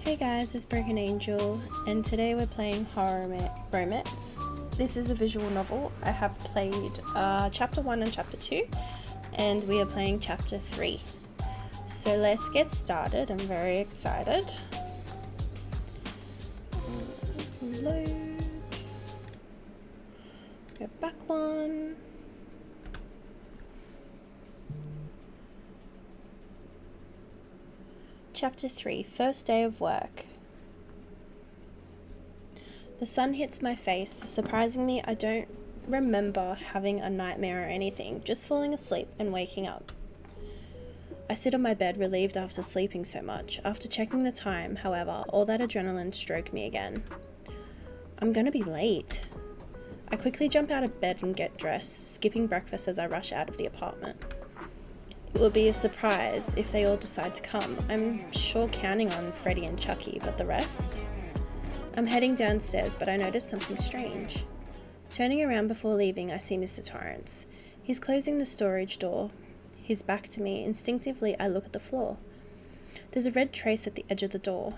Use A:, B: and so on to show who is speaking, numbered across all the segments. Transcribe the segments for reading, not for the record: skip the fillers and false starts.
A: Hey guys, it's Broken Angel, and today we're playing Horror Romance. This is a visual novel. I have played Chapter 1 and Chapter 2, and we are playing Chapter 3. So let's get started. I'm very excited. Load. Let's go back one. Chapter 3, First Day of Work. The sun hits my face, surprising me I don't remember having a nightmare or anything, just falling asleep and waking up. I sit on my bed relieved after sleeping so much. After checking the time, however, all that adrenaline stroked me again. I'm gonna be late. I quickly jump out of bed and get dressed, skipping breakfast as I rush out of the apartment. It will be a surprise if they all decide to come. I'm sure counting on Freddie and Chucky, but the rest? I'm heading downstairs, but I notice something strange. Turning around before leaving, I see Mr. Torrance. He's closing the storage door. His back to me. Instinctively, I look at the floor. There's a red trace at the edge of the door.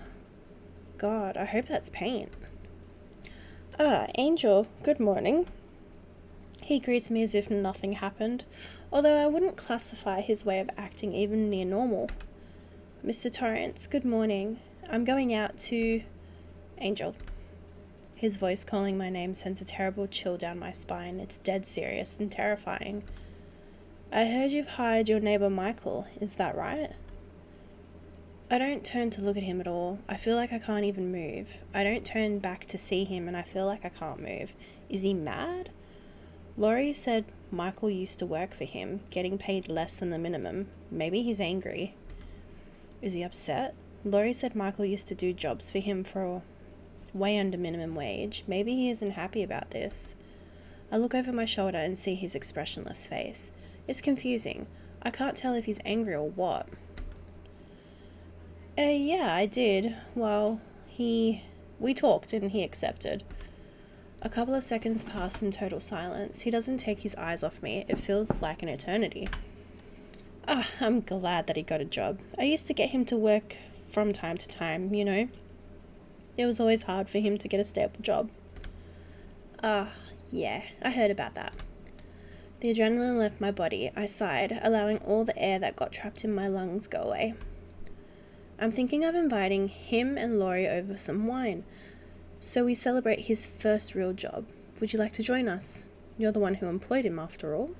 A: God, I hope that's paint. Angel, good morning. He greets me as if nothing happened, although I wouldn't classify his way of acting even near normal. Mr. Torrance, good morning. I'm going out to... Angel. His voice calling my name sends a terrible chill down my spine. It's dead serious and terrifying. I heard you've hired your neighbor Michael, is that right? I don't turn to look at him at all. I feel like I can't even move. I don't turn back to see him and I feel like I can't move. Is he mad? Laurie said Michael used to work for him, getting paid less than the minimum. Maybe he's angry. Is he upset? Laurie said Michael used to do jobs for him for way under minimum wage. Maybe he isn't happy about this. I look over my shoulder and see his expressionless face. It's confusing. I can't tell if he's angry or what. Yeah, I did. Well, we talked and he accepted. A couple of seconds pass in total silence. He doesn't take his eyes off me. It feels like an eternity. I'm glad that he got a job. I used to get him to work from time to time, you know. It was always hard for him to get a stable job. Yeah, I heard about that. The adrenaline left my body. I sighed, allowing all the air that got trapped in my lungs go away. I'm thinking of inviting him and Laurie over some wine, so we celebrate his first real job. Would you like to join us? You're the one who employed him, after all.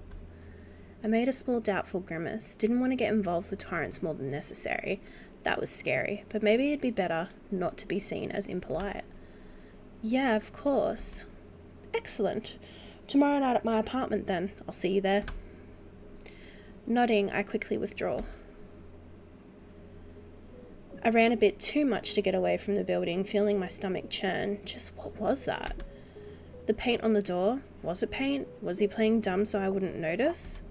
A: I made a small doubtful grimace. Didn't want to get involved with Torrance more than necessary. That was scary, but maybe it'd be better not to be seen as impolite. Yeah, of course. Excellent. Tomorrow night at my apartment then. I'll see you there. Nodding, I quickly withdraw. I ran a bit too much to get away from the building, feeling my stomach churn. Just what was that? The paint on the door? Was it paint? Was he playing dumb so I wouldn't notice?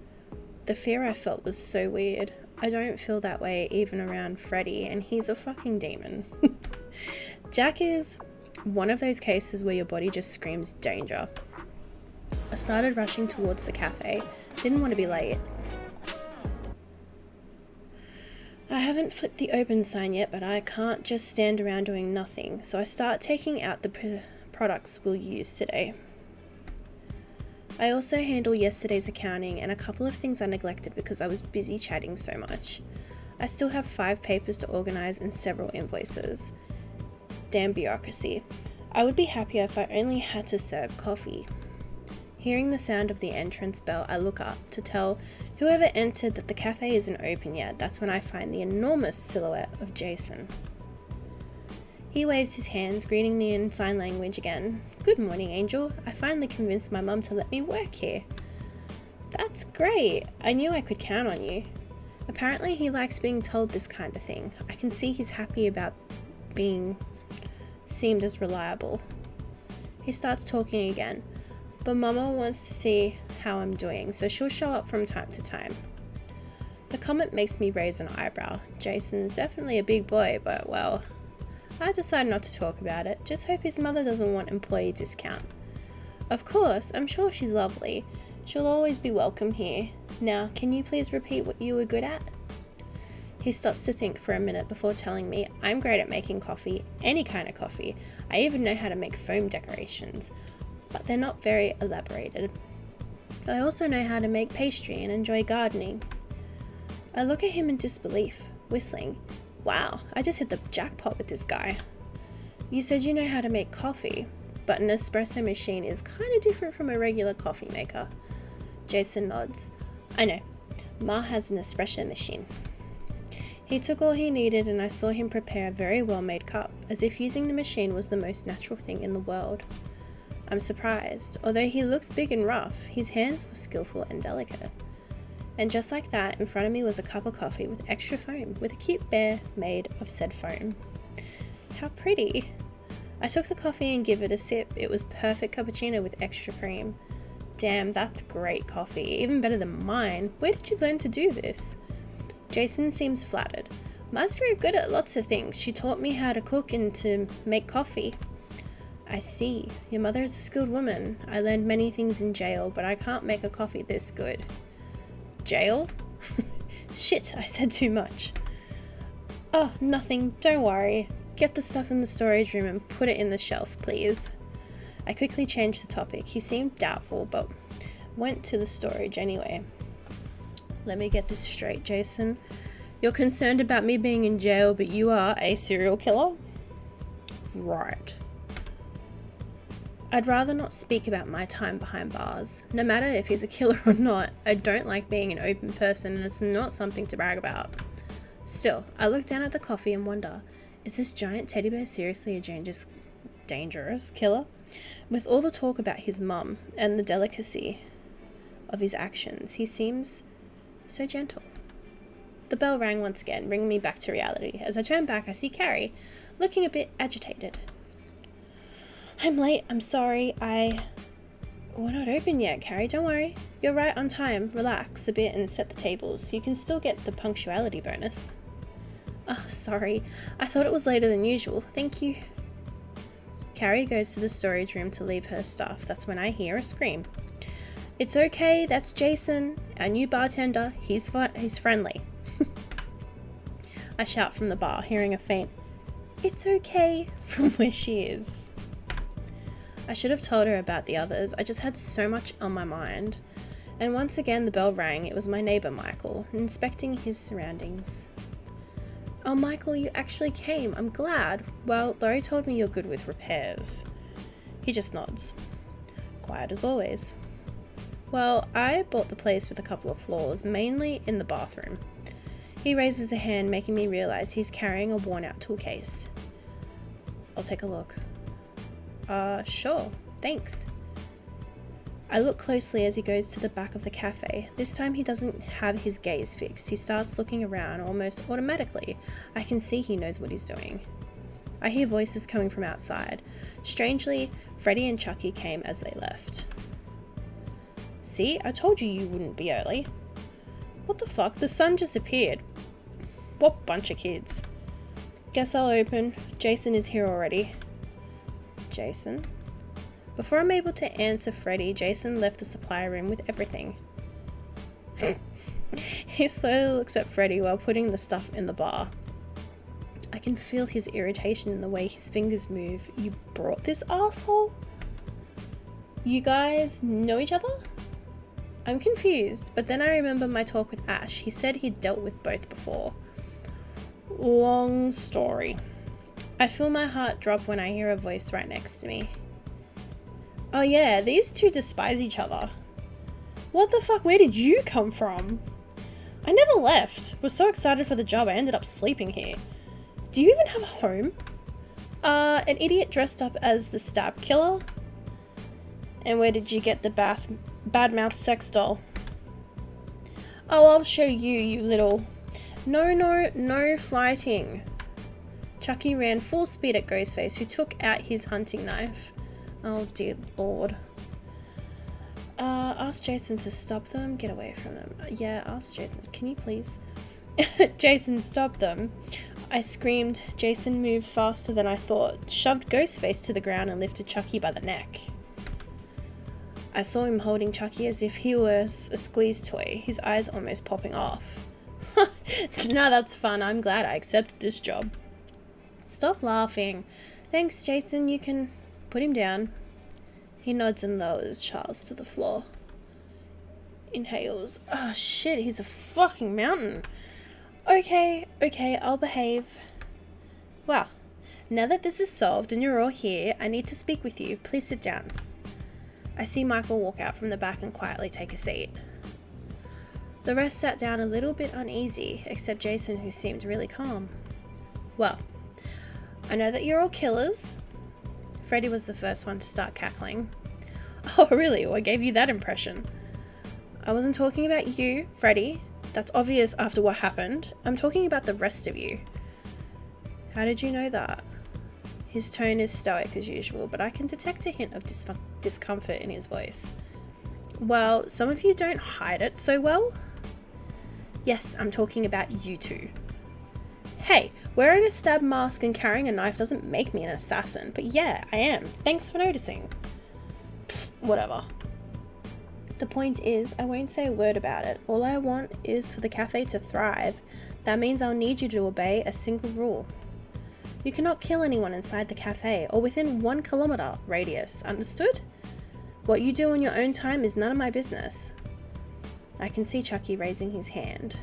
A: The fear I felt was so weird. I don't feel that way even around Freddie, and he's a fucking demon. Jack is one of those cases where your body just screams danger. I started rushing towards the cafe. Didn't want to be late. I haven't flipped the open sign yet, but I can't just stand around doing nothing, so I start taking out the products we'll use today. I also handle yesterday's accounting and a couple of things I neglected because I was busy chatting so much. I still have 5 papers to organise and several invoices. Damn bureaucracy. I would be happier if I only had to serve coffee. Hearing the sound of the entrance bell, I look up to tell whoever entered that the cafe isn't open yet. That's when I find the enormous silhouette of Jason. He waves his hands, greeting me in sign language again. Good morning, Angel. I finally convinced my mum to let me work here. That's great. I knew I could count on you. Apparently he likes being told this kind of thing. I can see he's happy about being seemed as reliable. He starts talking again. But Mama wants to see how I'm doing, so she'll show up from time to time. The comment makes me raise an eyebrow. Jason's definitely a big boy, but well, I decide not to talk about it. Just hope his mother doesn't want employee discount. Of course, I'm sure she's lovely. She'll always be welcome here. Now, can you please repeat what you were good at? He stops to think for a minute before telling me, I'm great at making coffee, any kind of coffee. I even know how to make foam decorations, but they're not very elaborated. I also know how to make pastry and enjoy gardening. I look at him in disbelief, whistling. Wow, I just hit the jackpot with this guy. You said you know how to make coffee, but an espresso machine is kind of different from a regular coffee maker. Jason nods. I know. Ma has an espresso machine. He took all he needed and I saw him prepare a very well-made cup, as if using the machine was the most natural thing in the world. I'm surprised. Although he looks big and rough, his hands were skillful and delicate. And just like that, in front of me was a cup of coffee with extra foam, with a cute bear made of said foam. How pretty. I took the coffee and gave it a sip. It was perfect cappuccino with extra cream. Damn, that's great coffee, even better than mine. Where did you learn to do this? Jason seems flattered. Ma's very good at lots of things. She taught me how to cook and to make coffee. I see. Your mother is a skilled woman. I learned many things in jail, but I can't make a coffee this good. Jail? Shit, I said too much. Oh, nothing. Don't worry. Get the stuff in the storage room and put it in the shelf, please. I quickly changed the topic. He seemed doubtful, but went to the storage anyway. Let me get this straight, Jason. You're concerned about me being in jail, but you are a serial killer? Right. I'd rather not speak about my time behind bars. No matter if he's a killer or not, I don't like being an open person and it's not something to brag about. Still, I look down at the coffee and wonder, is this giant teddy bear seriously a dangerous killer? With all the talk about his mum and the delicacy of his actions, he seems so gentle. The bell rang once again, bringing me back to reality. As I turn back, I see Carrie, looking a bit agitated. I'm late, I'm sorry, We're not open yet, Carrie, don't worry. You're right on time. Relax a bit and set the tables. You can still get the punctuality bonus. Oh, sorry. I thought it was later than usual. Thank you. Carrie goes to the storage room to leave her stuff. That's when I hear a scream. It's okay, that's Jason, our new bartender. He's friendly. I shout from the bar, hearing a faint, "It's okay," from where she is. I should have told her about the others. I just had so much on my mind. And once again the bell rang. It was my neighbour Michael, inspecting his surroundings. Oh, Michael, you actually came. I'm glad. Well, Laurie told me you're good with repairs. He just nods. Quiet as always. Well, I bought the place with a couple of flaws, mainly in the bathroom. He raises a hand, making me realise he's carrying a worn-out tool case. I'll take a look. Sure. Thanks. I look closely as he goes to the back of the cafe. This time he doesn't have his gaze fixed. He starts looking around almost automatically. I can see he knows what he's doing. I hear voices coming from outside. Strangely, Freddie and Chucky came as they left. See, I told you wouldn't be early. What the fuck? The sun just appeared. What bunch of kids. Guess I'll open. Jason is here already. Jason? Before I'm able to answer Freddie, Jason left the supply room with everything. He slowly looks at Freddie while putting the stuff in the bar. I can feel his irritation in the way his fingers move. You brought this asshole? You guys know each other? I'm confused, but then I remember my talk with Ash. He said he'd dealt with both before. Long story. I feel my heart drop when I hear a voice right next to me. Oh yeah, these two despise each other. What the fuck, where did you come from? I never left. Was so excited for the job I ended up sleeping here. Do you even have a home? An idiot dressed up as the stab killer? And where did you get the badmouth sex doll? Oh, I'll show you, you little... No fighting. Chucky ran full speed at Ghostface, who took out his hunting knife. Oh dear lord. Ask Jason to stop them. Get away from them. Yeah, ask Jason. Can you please? Jason, stop them. I screamed. Jason moved faster than I thought, shoved Ghostface to the ground and lifted Chucky by the neck. I saw him holding Chucky as if he was a squeeze toy, his eyes almost popping off. No, that's fun. I'm glad I accepted this job. Stop laughing. Thanks, Jason. You can put him down. He nods and lowers Charles to the floor. Inhales. Oh shit, he's a fucking mountain. Okay, I'll behave. Well, now that this is solved and you're all here, I need to speak with you. Please sit down. I see Michael walk out from the back and quietly take a seat. The rest sat down a little bit uneasy, except Jason, who seemed really calm. Well, I know that you're all killers. Freddy was the first one to start cackling. Oh, really? What gave you that impression? I wasn't talking about you, Freddy. That's obvious after what happened. I'm talking about the rest of you. How did you know that? His tone is stoic as usual, but I can detect a hint of discomfort in his voice. Well, some of you don't hide it so well. Yes, I'm talking about you two. Hey, wearing a stab mask and carrying a knife doesn't make me an assassin, but yeah, I am. Thanks for noticing. Pfft, whatever. The point is, I won't say a word about it. All I want is for the cafe to thrive. That means I'll need you to obey a single rule. You cannot kill anyone inside the cafe or within 1 kilometer radius, understood? What you do on your own time is none of my business. I can see Chucky raising his hand.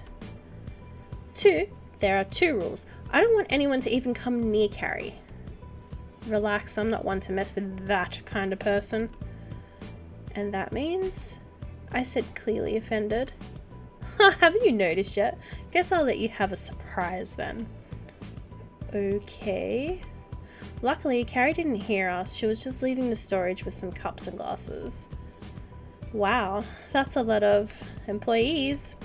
A: 2, there are 2 rules. I don't want anyone to even come near Carrie. Relax, I'm not one to mess with that kind of person. And that means? I said, clearly offended. Haven't you noticed yet? Guess I'll let you have a surprise then. Okay. Luckily, Carrie didn't hear us. She was just leaving the storage with some cups and glasses. Wow, that's a lot of employees.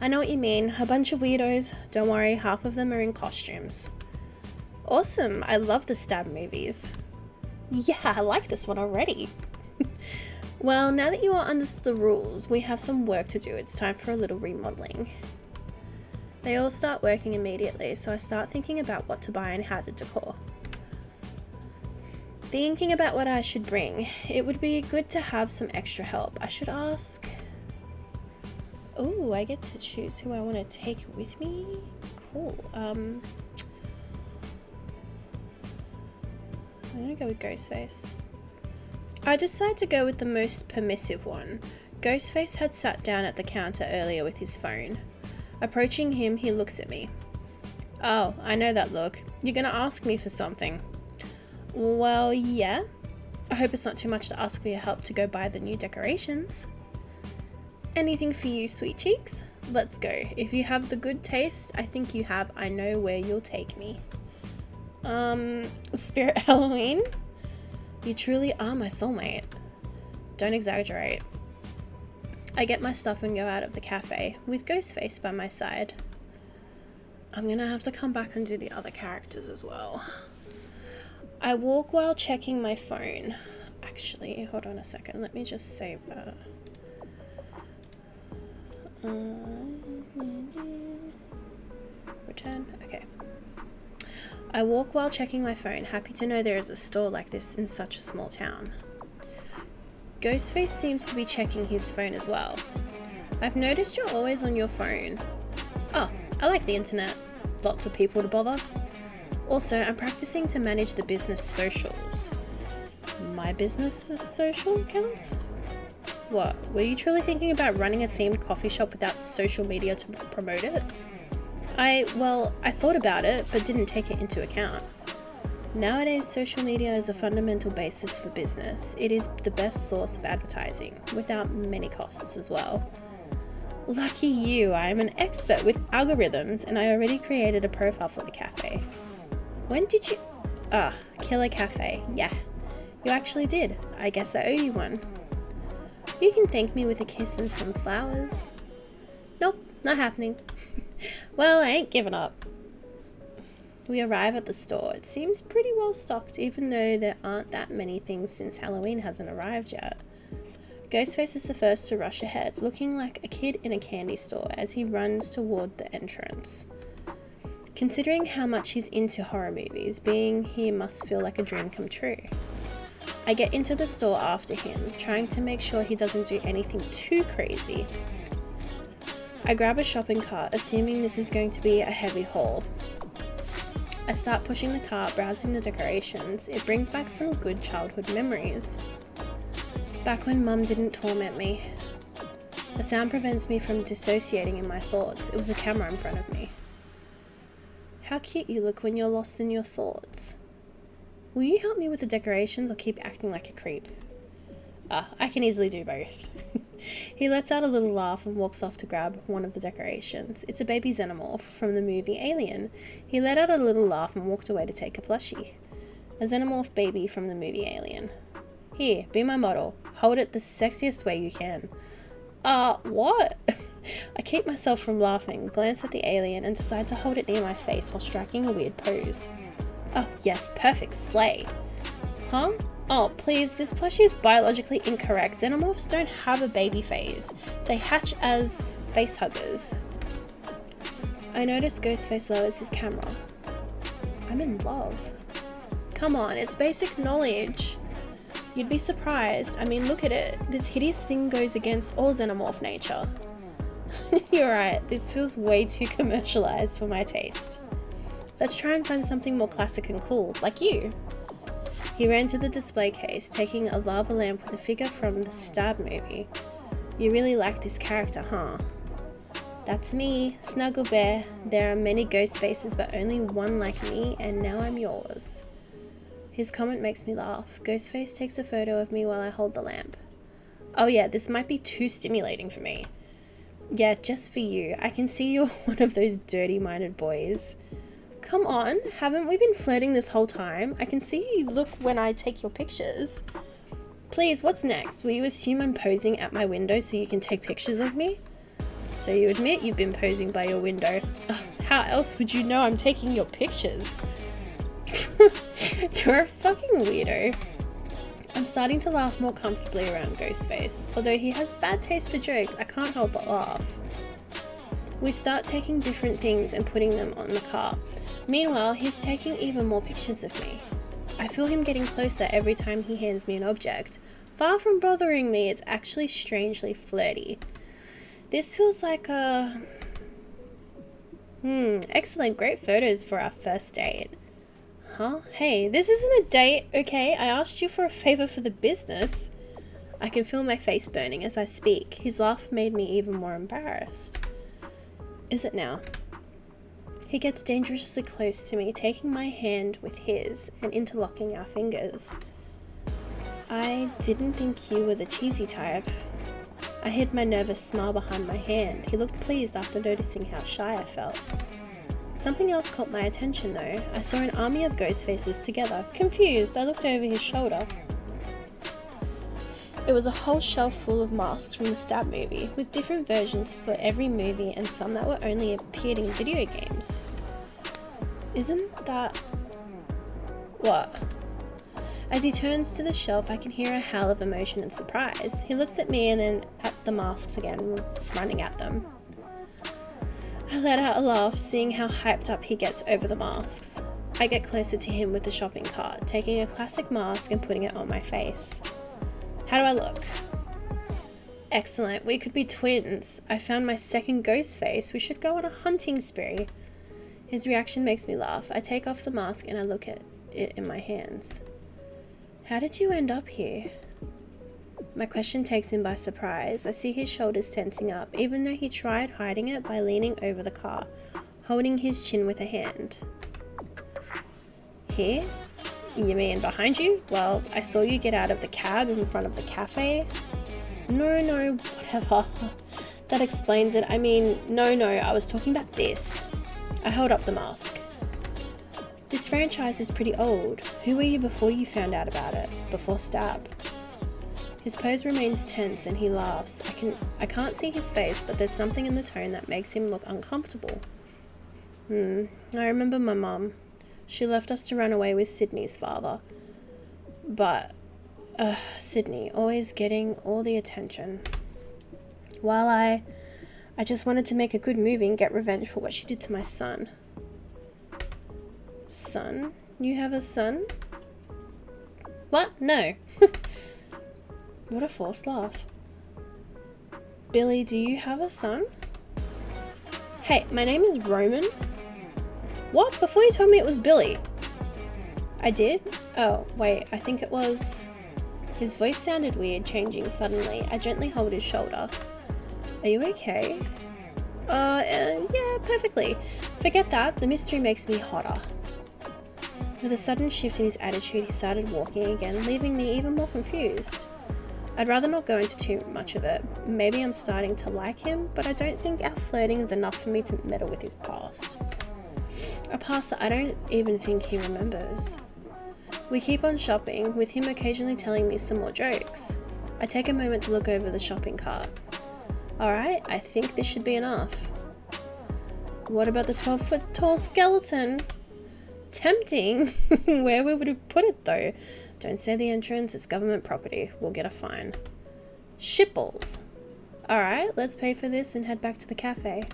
A: I know what you mean. A bunch of weirdos. Don't worry, half of them are in costumes. Awesome. I love the stab movies. Yeah, I like this one already. Well, now that you all understood the rules, we have some work to do. It's time for a little remodeling. They all start working immediately, so I start thinking about what to buy and how to decor. Thinking about what I should bring, it would be good to have some extra help. I should ask... Oh, I get to choose who I want to take with me? Cool. I'm gonna go with Ghostface. I decide to go with the most permissive one. Ghostface had sat down at the counter earlier with his phone. Approaching him, he looks at me. Oh, I know that look. You're gonna ask me for something. Well, yeah. I hope it's not too much to ask for your help to go buy the new decorations. Anything for you, sweet cheeks? Let's go. If you have the good taste I think you have, I know where you'll take me. Spirit Halloween? You truly are my soulmate. Don't exaggerate. I get my stuff and go out of the cafe, with Ghostface by my side. I'm gonna have to come back and do the other characters as well. I walk while checking my phone. Actually, hold on a second, let me just save that. Return, okay. I walk while checking my phone, happy to know there is a store like this in such a small town. Ghostface seems to be checking his phone as well. I've noticed you're always on your phone. Oh, I like the internet. Lots of people to bother. Also, I'm practicing to manage the business socials. My business's social accounts? What, were you truly thinking about running a themed coffee shop without social media to promote it? I thought about it, but didn't take it into account. Nowadays, social media is a fundamental basis for business. It is the best source of advertising, without many costs as well. Lucky you, I am an expert with algorithms and I already created a profile for the cafe. When did you... Killer Cafe, yeah. You actually did. I guess I owe you one. You can thank me with a kiss and some flowers. Nope, not happening. Well, I ain't giving up. We arrive at the store. It seems pretty well stocked, even though there aren't that many things since Halloween hasn't arrived yet. Ghostface is the first to rush ahead, looking like a kid in a candy store as he runs toward the entrance. Considering how much he's into horror movies, being here must feel like a dream come true. I get into the store after him, trying to make sure he doesn't do anything too crazy. I grab a shopping cart, assuming this is going to be a heavy haul. I start pushing the cart, browsing the decorations. It brings back some good childhood memories. Back when Mum didn't torment me. The sound prevents me from dissociating in my thoughts. It was a camera in front of me. How cute you look when you're lost in your thoughts. Will you help me with the decorations or keep acting like a creep? I can easily do both. He lets out a little laugh and walks off to grab one of the decorations. It's a baby xenomorph from the movie Alien. He let out a little laugh and walked away to take a plushie. A xenomorph baby from the movie Alien. Here, be my model. Hold it the sexiest way you can. What? I keep myself from laughing, glance at the alien, and decide to hold it near my face while striking a weird pose. Oh, yes, perfect, slay. Huh? Oh, please, this plushie is biologically incorrect. Xenomorphs don't have a baby phase. They hatch as face huggers. I notice Ghostface lowers his camera. I'm in love. Come on, it's basic knowledge. You'd be surprised. I mean, look at it. This hideous thing goes against all xenomorph nature. You're right, this feels way too commercialized for my taste. Let's try and find something more classic and cool, like you. He ran to the display case, taking a lava lamp with a figure from the Stab movie. You really like this character, huh? That's me, Snuggle Bear. There are many ghost faces, but only one like me, and now I'm yours. His comment makes me laugh. Ghostface takes a photo of me while I hold the lamp. Oh yeah, this might be too stimulating for me. Yeah, just for you. I can see you're one of those dirty-minded boys. Come on, haven't we been flirting this whole time? I can see you look when I take your pictures. Please, what's next? Will you assume I'm posing at my window so you can take pictures of me? So you admit you've been posing by your window. Ugh, how else would you know I'm taking your pictures? You're a fucking weirdo. I'm starting to laugh more comfortably around Ghostface. Although he has bad taste for jokes, I can't help but laugh. We start taking different things and putting them on the car. Meanwhile, he's taking even more pictures of me. I feel him getting closer every time he hands me an object. Far from bothering me, it's actually strangely flirty. This feels like a... excellent, great photos for our first date. Huh? Hey, this isn't a date, okay? I asked you for a favor for the business. I can feel my face burning as I speak. His laugh made me even more embarrassed. Is it now? He gets dangerously close to me, taking my hand with his and interlocking our fingers. I didn't think you were the cheesy type. I hid my nervous smile behind my hand. He looked pleased after noticing how shy I felt. Something else caught my attention though. I saw an army of ghost faces together. Confused, I looked over his shoulder. It was a whole shelf full of masks from the Stab movie, with different versions for every movie and some that were only appeared in video games. Isn't that... What? As he turns to the shelf, I can hear a howl of emotion and surprise. He looks at me and then at the masks again, running at them. I let out a laugh, seeing how hyped up he gets over the masks. I get closer to him with the shopping cart, taking a classic mask and putting it on my face. How do I look? Excellent, we could be twins. I found my second ghost face. We should go on a hunting spree. His reaction makes me laugh. I take off the mask and I look at it in my hands. How did you end up here? My question takes him by surprise. I see his shoulders tensing up, even though he tried hiding it by leaning over the car, holding his chin with a hand. Here? You mean behind you? Well, I saw you get out of the cab in front of the cafe. No, whatever. That explains it. I mean, no, I was talking about this. I held up the mask. This franchise is pretty old. Who were you before you found out about it? Before Stab? His pose remains tense and he laughs. I can't see his face, but there's something in the tone that makes him look uncomfortable. I remember my mum. She left us to run away with Sydney's father. But, Sydney, always getting all the attention. While I just wanted to make a good movie and get revenge for what she did to my son. Son? You have a son? What? No. What a forced laugh. Billy, do you have a son? Hey, my name is Roman. What? Before you told me it was Billy. I did? Oh, wait, I think it was... His voice sounded weird, changing suddenly. I gently hold his shoulder. Are you okay? Yeah, perfectly. Forget that, the mystery makes me hotter. With a sudden shift in his attitude, he started walking again, leaving me even more confused. I'd rather not go into too much of it. Maybe I'm starting to like him, but I don't think our flirting is enough for me to meddle with his past. A past that I don't even think he remembers. We keep on shopping, with him occasionally telling me some more jokes. I take a moment to look over the shopping cart. Alright, I think this should be enough. What about the 12-foot tall skeleton? Tempting. Where we would have put it though. Don't say the entrance, it's government property. We'll get a fine. Shitballs. Alright, let's pay for this and head back to the cafe.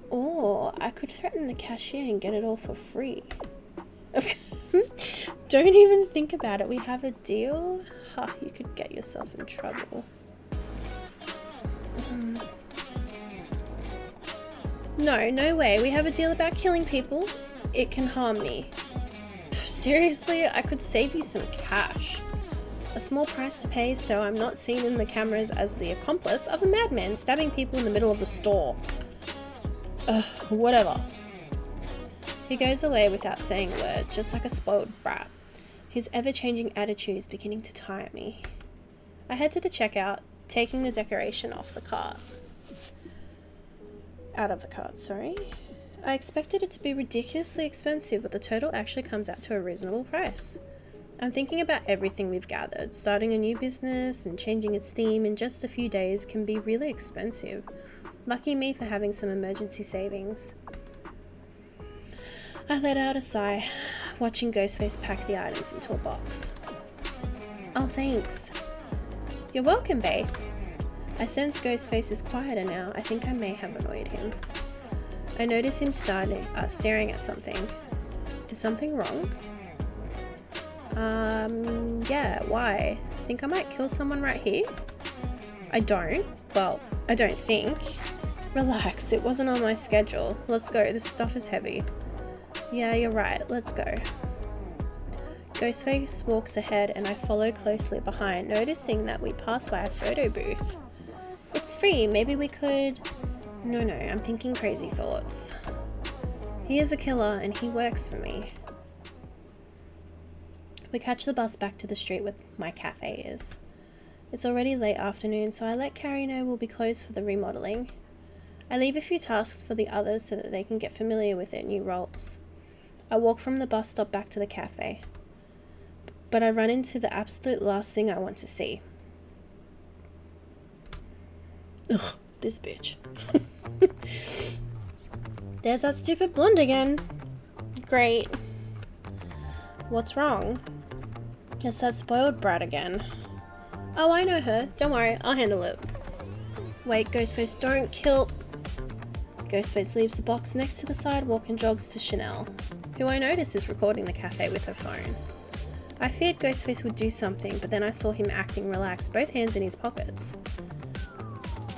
A: Or I could threaten the cashier and get it all for free. Don't even think about it. We have a deal. Ha, you could get yourself in trouble. No way. We have a deal about killing people. It can harm me. Seriously, I could save you some cash. A small price to pay so I'm not seen in the cameras as the accomplice of a madman stabbing people in the middle of the store. Whatever. He goes away without saying a word, just like a spoiled brat. His ever-changing attitude is beginning to tire me. I head to the checkout, taking the decoration off the cart. Out of the cart, sorry. I expected it to be ridiculously expensive, but the total actually comes out to a reasonable price. I'm thinking about everything we've gathered. Starting a new business and changing its theme in just a few days can be really expensive. Lucky me for having some emergency savings. I let out a sigh, watching Ghostface pack the items into a box. Oh, thanks. You're welcome, babe. I sense Ghostface is quieter now. I think I may have annoyed him. I notice him staring at something. Is something wrong? Yeah, why? Think I might kill someone right here? I don't. Well, I don't think. Relax, it wasn't on my schedule. Let's go, this stuff is heavy. Yeah, you're right, let's go. Ghostface walks ahead and I follow closely behind, noticing that we pass by a photo booth. It's free, maybe we could... No, I'm thinking crazy thoughts. He is a killer and he works for me. We catch the bus back to the street where my cafe is. It's already late afternoon, so I let Carrie know we'll be closed for the remodeling. I leave a few tasks for the others so that they can get familiar with their new roles. I walk from the bus stop back to the cafe, but I run into the absolute last thing I want to see. Ugh, this bitch. There's that stupid blonde again. Great. What's wrong? It's that spoiled brat again. Oh, I know her. Don't worry, I'll handle it. Wait, Ghostface, don't kill... Ghostface leaves the box next to the sidewalk and jogs to Chanel, who I notice is recording the cafe with her phone. I feared Ghostface would do something, but then I saw him acting relaxed, both hands in his pockets.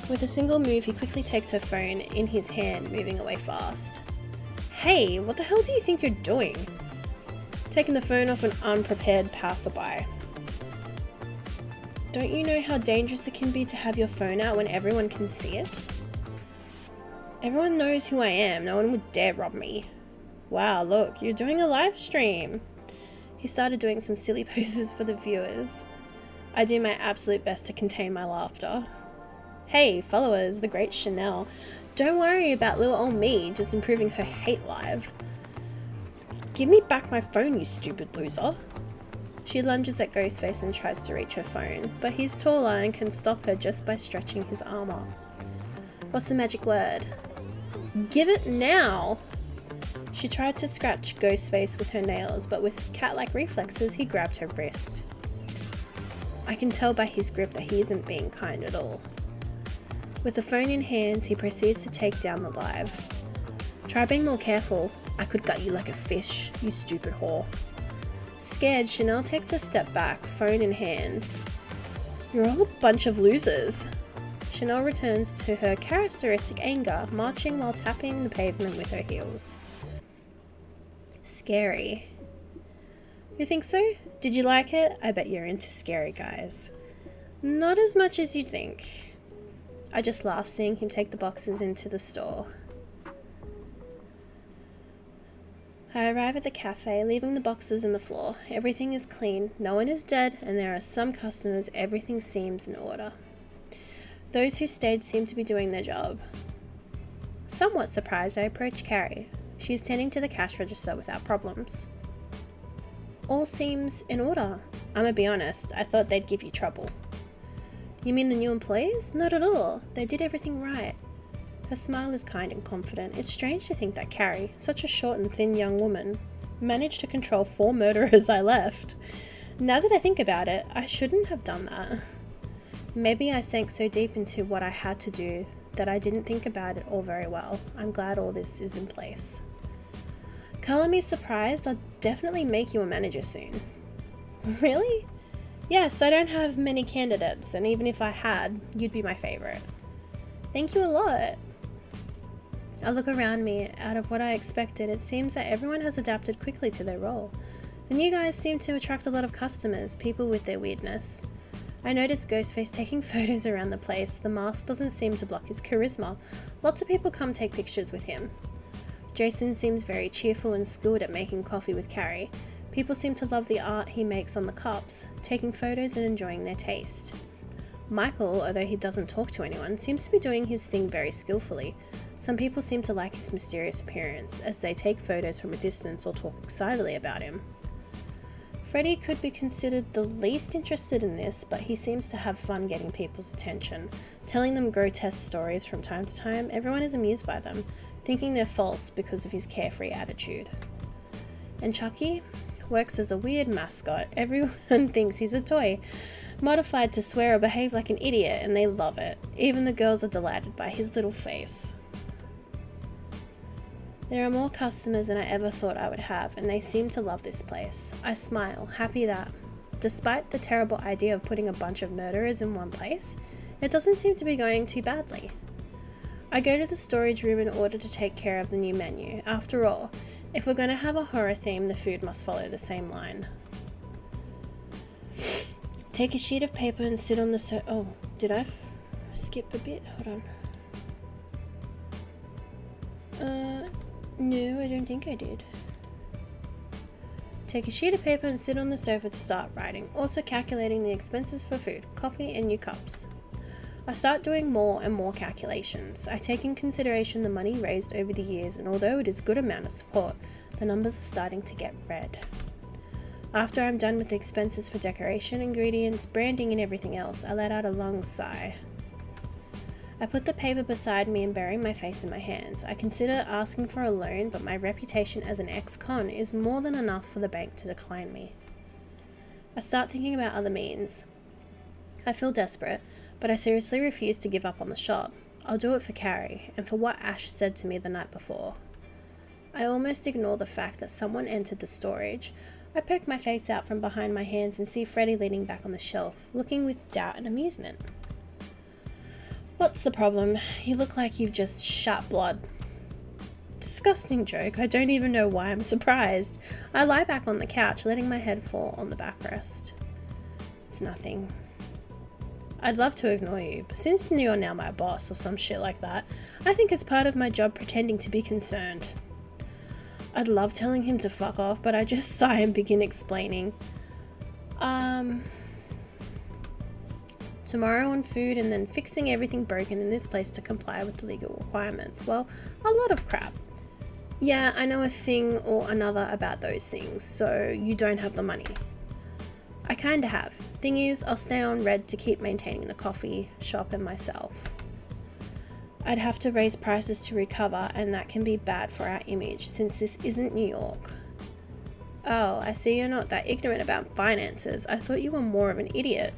A: With a single move, he quickly takes her phone in his hand, moving away fast. Hey, what the hell do you think you're doing? Taking the phone off an unprepared passerby. Don't you know how dangerous it can be to have your phone out when everyone can see it? Everyone knows who I am, no one would dare rob me. Wow, look, you're doing a live stream. He started doing some silly poses for the viewers. I do my absolute best to contain my laughter. Hey, followers, the great Chanel. Don't worry about little old me, just improving her hate live. Give me back my phone, you stupid loser. She lunges at Ghostface and tries to reach her phone, but he's taller and can stop her just by stretching his armor. What's the magic word? Give it now! She tried to scratch Ghostface with her nails, but with cat-like reflexes, he grabbed her wrist. I can tell by his grip that he isn't being kind at all. With the phone in hands, he proceeds to take down the live. Try being more careful. I could gut you like a fish, you stupid whore. Scared, Chanel takes a step back, phone in hands. You're all a bunch of losers. Chanel returns to her characteristic anger, marching while tapping the pavement with her heels. Scary. You think so? Did you like it? I bet you're into scary guys. Not as much as you'd think. I just laughed seeing him take the boxes into the store. I arrive at the cafe, leaving the boxes on the floor. Everything is clean, no one is dead, and there are some customers. Everything seems in order. Those who stayed seem to be doing their job. Somewhat surprised, I approach Carrie. She is tending to the cash register without problems. All seems in order. I'm gonna be honest, I thought they'd give you trouble. You mean the new employees? Not at all. They did everything right. Her smile is kind and confident. It's strange to think that Carrie, such a short and thin young woman, managed to control 4 murderers I left. Now that I think about it, I shouldn't have done that. Maybe I sank so deep into what I had to do that I didn't think about it all very well. I'm glad all this is in place. Color me surprised, I'll definitely make you a manager soon. Really? Yes, I don't have many candidates, and even if I had, you'd be my favorite. Thank you a lot. I look around me. Out of what I expected, it seems that everyone has adapted quickly to their role. The new guys seem to attract a lot of customers, people with their weirdness. I notice Ghostface taking photos around the place. The mask doesn't seem to block his charisma. Lots of people come take pictures with him. Jason seems very cheerful and skilled at making coffee with Carrie. People seem to love the art he makes on the cups, taking photos and enjoying their taste. Michael, although he doesn't talk to anyone, seems to be doing his thing very skillfully. Some people seem to like his mysterious appearance, as they take photos from a distance or talk excitedly about him. Freddy could be considered the least interested in this, but he seems to have fun getting people's attention. Telling them grotesque stories from time to time, everyone is amused by them, thinking they're false because of his carefree attitude. And Chucky works as a weird mascot. Everyone thinks he's a toy, modified to swear or behave like an idiot, and they love it. Even the girls are delighted by his little face. There are more customers than I ever thought I would have, and they seem to love this place. I smile, happy that, despite the terrible idea of putting a bunch of murderers in one place, it doesn't seem to be going too badly. I go to the storage room in order to take care of the new menu. After all, if we're going to have a horror theme, the food must follow the same line. Take a sheet of paper and sit on the oh, did I skip a bit? Hold on. No, I don't think I did. Take a sheet of paper and sit on the sofa to start writing, also calculating the expenses for food, coffee, and new cups. I start doing more and more calculations. I take in consideration the money raised over the years, and although it is a good amount of support, the numbers are starting to get red. After I'm done with the expenses for decoration, ingredients, branding, and everything else, I let out a long sigh. I put the paper beside me and bury my face in my hands. I consider asking for a loan, but my reputation as an ex-con is more than enough for the bank to decline me. I start thinking about other means. I feel desperate, but I seriously refuse to give up on the shop. I'll do it for Carrie, and for what Ash said to me the night before. I almost ignore the fact that someone entered the storage. I poke my face out from behind my hands and see Freddy leaning back on the shelf, looking with doubt and amusement. What's the problem? You look like you've just shat blood. Disgusting joke. I don't even know why I'm surprised. I lie back on the couch, letting my head fall on the backrest. It's nothing. I'd love to ignore you, but since you're now my boss or some shit like that, I think it's part of my job pretending to be concerned. I'd love telling him to fuck off, but I just sigh and begin explaining. Tomorrow on food, and then fixing everything broken in this place to comply with the legal requirements. Well, a lot of crap. Yeah, I know a thing or another about those things, so you don't have the money. I kinda have. Thing is, I'll stay on red to keep maintaining the coffee shop and myself. I'd have to raise prices to recover, and that can be bad for our image, since this isn't New York. Oh, I see you're not that ignorant about finances. I thought you were more of an idiot.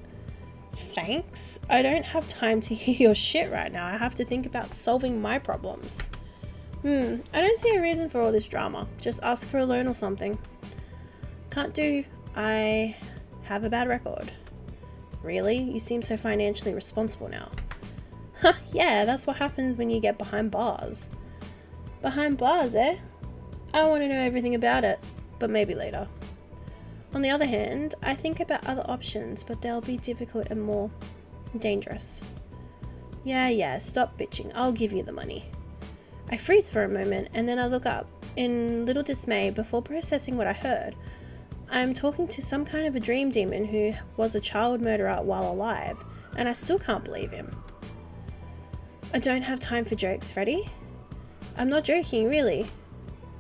A: Thanks? I don't have time to hear your shit right now. I have to think about solving my problems. I don't see a reason for all this drama. Just ask for a loan or something. Can't do. I have a bad record. Really? You seem so financially responsible now. Huh, yeah, that's what happens when you get behind bars. Behind bars, eh? I want to know everything about it, but maybe later. On the other hand, I think about other options, but they'll be difficult and more dangerous. Yeah, stop bitching. I'll give you the money. I freeze for a moment, and then I look up, in little dismay before processing what I heard. I'm talking to some kind of a dream demon who was a child murderer while alive, and I still can't believe him. I don't have time for jokes, Freddy. I'm not joking, really.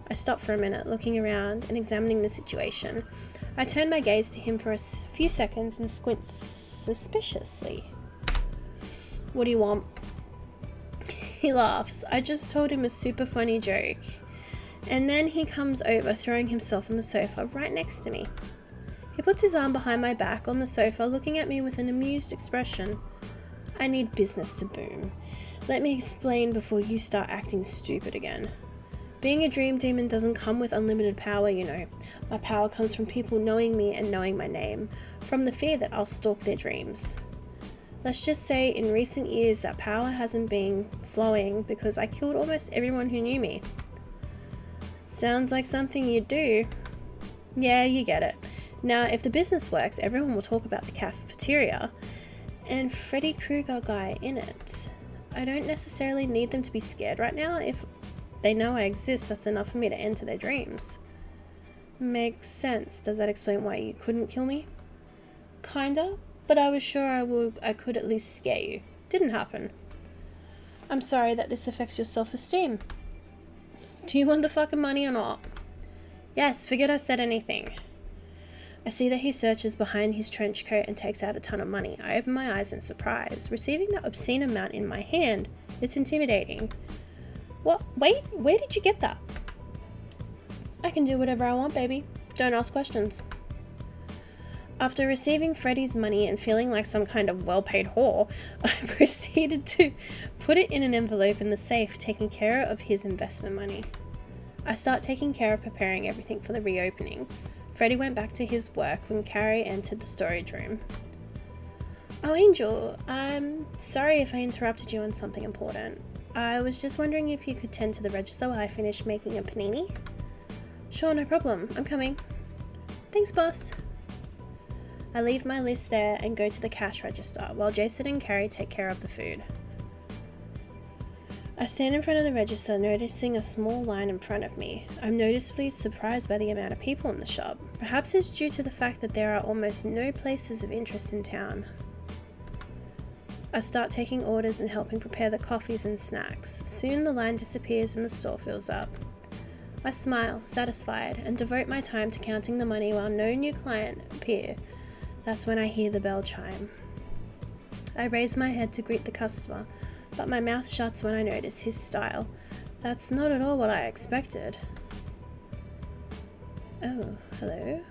A: I stop for a minute, looking around and examining the situation. I turn my gaze to him for a few seconds and squint suspiciously. What do you want? He laughs. I just told him a super funny joke. And then he comes over, throwing himself on the sofa right next to me. He puts his arm behind my back on the sofa, looking at me with an amused expression. I need business to boom. Let me explain before you start acting stupid again. Being a dream demon doesn't come with unlimited power, you know. My power comes from people knowing me and knowing my name, from the fear that I'll stalk their dreams. Let's just say in recent years that power hasn't been flowing because I killed almost everyone who knew me. Sounds like something you'd do. Yeah, you get it. Now, if the business works, everyone will talk about the cafeteria and Freddy Krueger guy in it. I don't necessarily need them to be scared right now. If they know I exist, that's enough for me to enter their dreams. Makes sense. Does that explain why you couldn't kill me? Kinda, but I was sure I could at least scare you. Didn't happen. I'm sorry that this affects your self-esteem. Do you want the fucking money or not? Yes, forget I said anything. I see that he searches behind his trench coat and takes out a ton of money. I open my eyes in surprise. Receiving that obscene amount in my hand, it's intimidating. What? Wait, where did you get that? I can do whatever I want, baby. Don't ask questions. After receiving Freddy's money and feeling like some kind of well-paid whore, I proceeded to put it in an envelope in the safe, taking care of his investment money. I start taking care of preparing everything for the reopening. Freddy went back to his work when Carrie entered the storage room. Oh, Angel, I'm sorry if I interrupted you on something important. I was just wondering if you could tend to the register while I finish making a panini? Sure, no problem. I'm coming. Thanks, boss. I leave my list there and go to the cash register while Jason and Carrie take care of the food. I stand in front of the register, noticing a small line in front of me. I'm noticeably surprised by the amount of people in the shop. Perhaps it's due to the fact that there are almost no places of interest in town. I start taking orders and helping prepare the coffees and snacks. Soon the line disappears and the store fills up. I smile, satisfied, and devote my time to counting the money while no new client appear. That's when I hear the bell chime. I raise my head to greet the customer, but my mouth shuts when I notice his style. That's not at all what I expected. Oh, hello?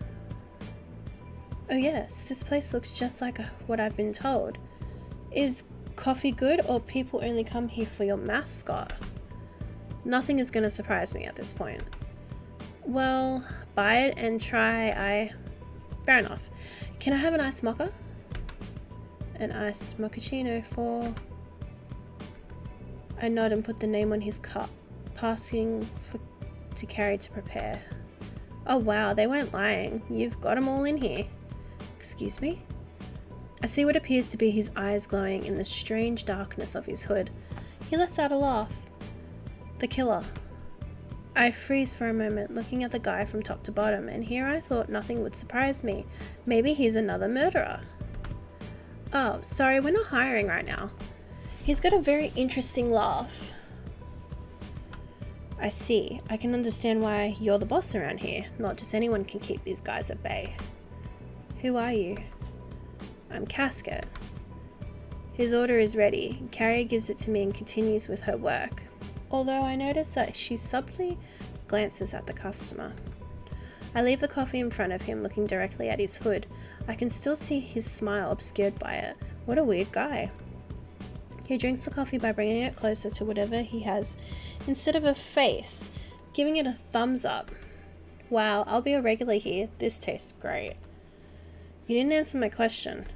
A: Oh yes, this place looks just like what I've been told. Is coffee good, or people only come here for your mascot? Nothing is going to surprise me at this point. Well, buy it and try. Fair enough. Can I have an iced mocha? An iced mochaccino for... I nod and put the name on his cup, passing to Carrie to prepare. Oh wow, they weren't lying. You've got them all in here. Excuse me? I see what appears to be his eyes glowing in the strange darkness of his hood. He lets out a laugh. The killer. I freeze for a moment, looking at the guy from top to bottom, and here I thought nothing would surprise me. Maybe he's another murderer. Oh, sorry, we're not hiring right now. He's got a very interesting laugh. I see. I can understand why you're the boss around here. Not just anyone can keep these guys at bay. Who are you? I'm Casket. His order is ready. Carrie gives it to me and continues with her work, although I notice that she subtly glances at the customer. I leave the coffee in front of him, looking directly at his hood. I can still see his smile obscured by it. What a weird guy. He drinks the coffee by bringing it closer to whatever he has instead of a face, giving it a thumbs up. Wow, I'll be a regular here. This tastes great. You didn't answer my question.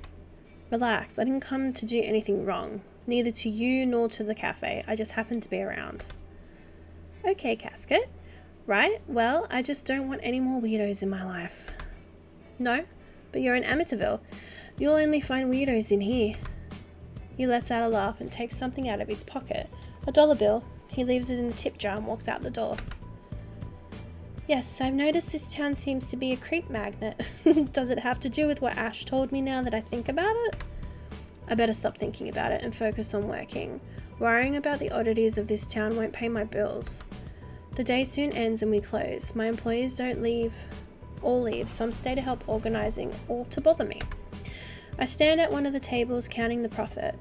A: Relax, I didn't come to do anything wrong. Neither to you nor to the cafe. I just happened to be around. Okay, Casket. Right, well, I just don't want any more weirdos in my life. No, but you're in Amityville. You'll only find weirdos in here. He lets out a laugh and takes something out of his pocket. A $1 bill. He leaves it in the tip jar and walks out the door. Yes, I've noticed this town seems to be a creep magnet. Does it have to do with what Ash told me now that I think about it? I better stop thinking about it and focus on working. Worrying about the oddities of this town won't pay my bills. The day soon ends and we close. My employees don't all leave. Some stay to help organising or to bother me. I stand at one of the tables counting the profit.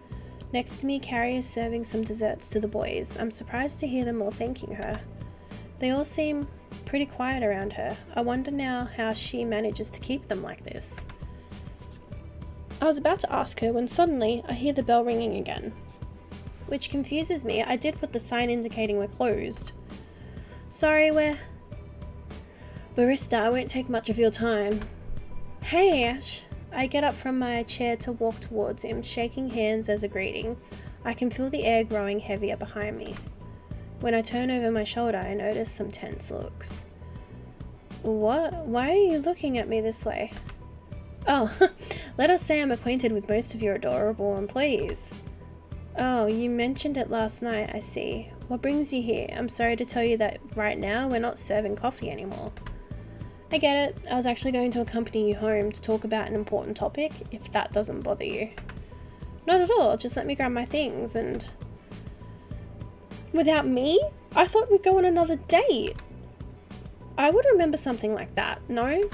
A: Next to me, Carrie is serving some desserts to the boys. I'm surprised to hear them all thanking her. They all seem pretty quiet around her. I wonder now how she manages to keep them like this. I was about to ask her when suddenly I hear the bell ringing again, which confuses me. I did put the sign indicating we're closed. Sorry, Barista, I won't take much of your time. Hey, Ash. I get up from my chair to walk towards him, shaking hands as a greeting. I can feel the air growing heavier behind me. When I turn over my shoulder, I notice some tense looks. What? Why are you looking at me this way? Oh, let us say I'm acquainted with most of your adorable employees. Oh, you mentioned it last night, I see. What brings you here? I'm sorry to tell you that right now we're not serving coffee anymore. I get it. I was actually going to accompany you home to talk about an important topic, if that doesn't bother you. Not at all. Just let me grab my things and... Without me? I thought we'd go on another date. I would remember something like that, no?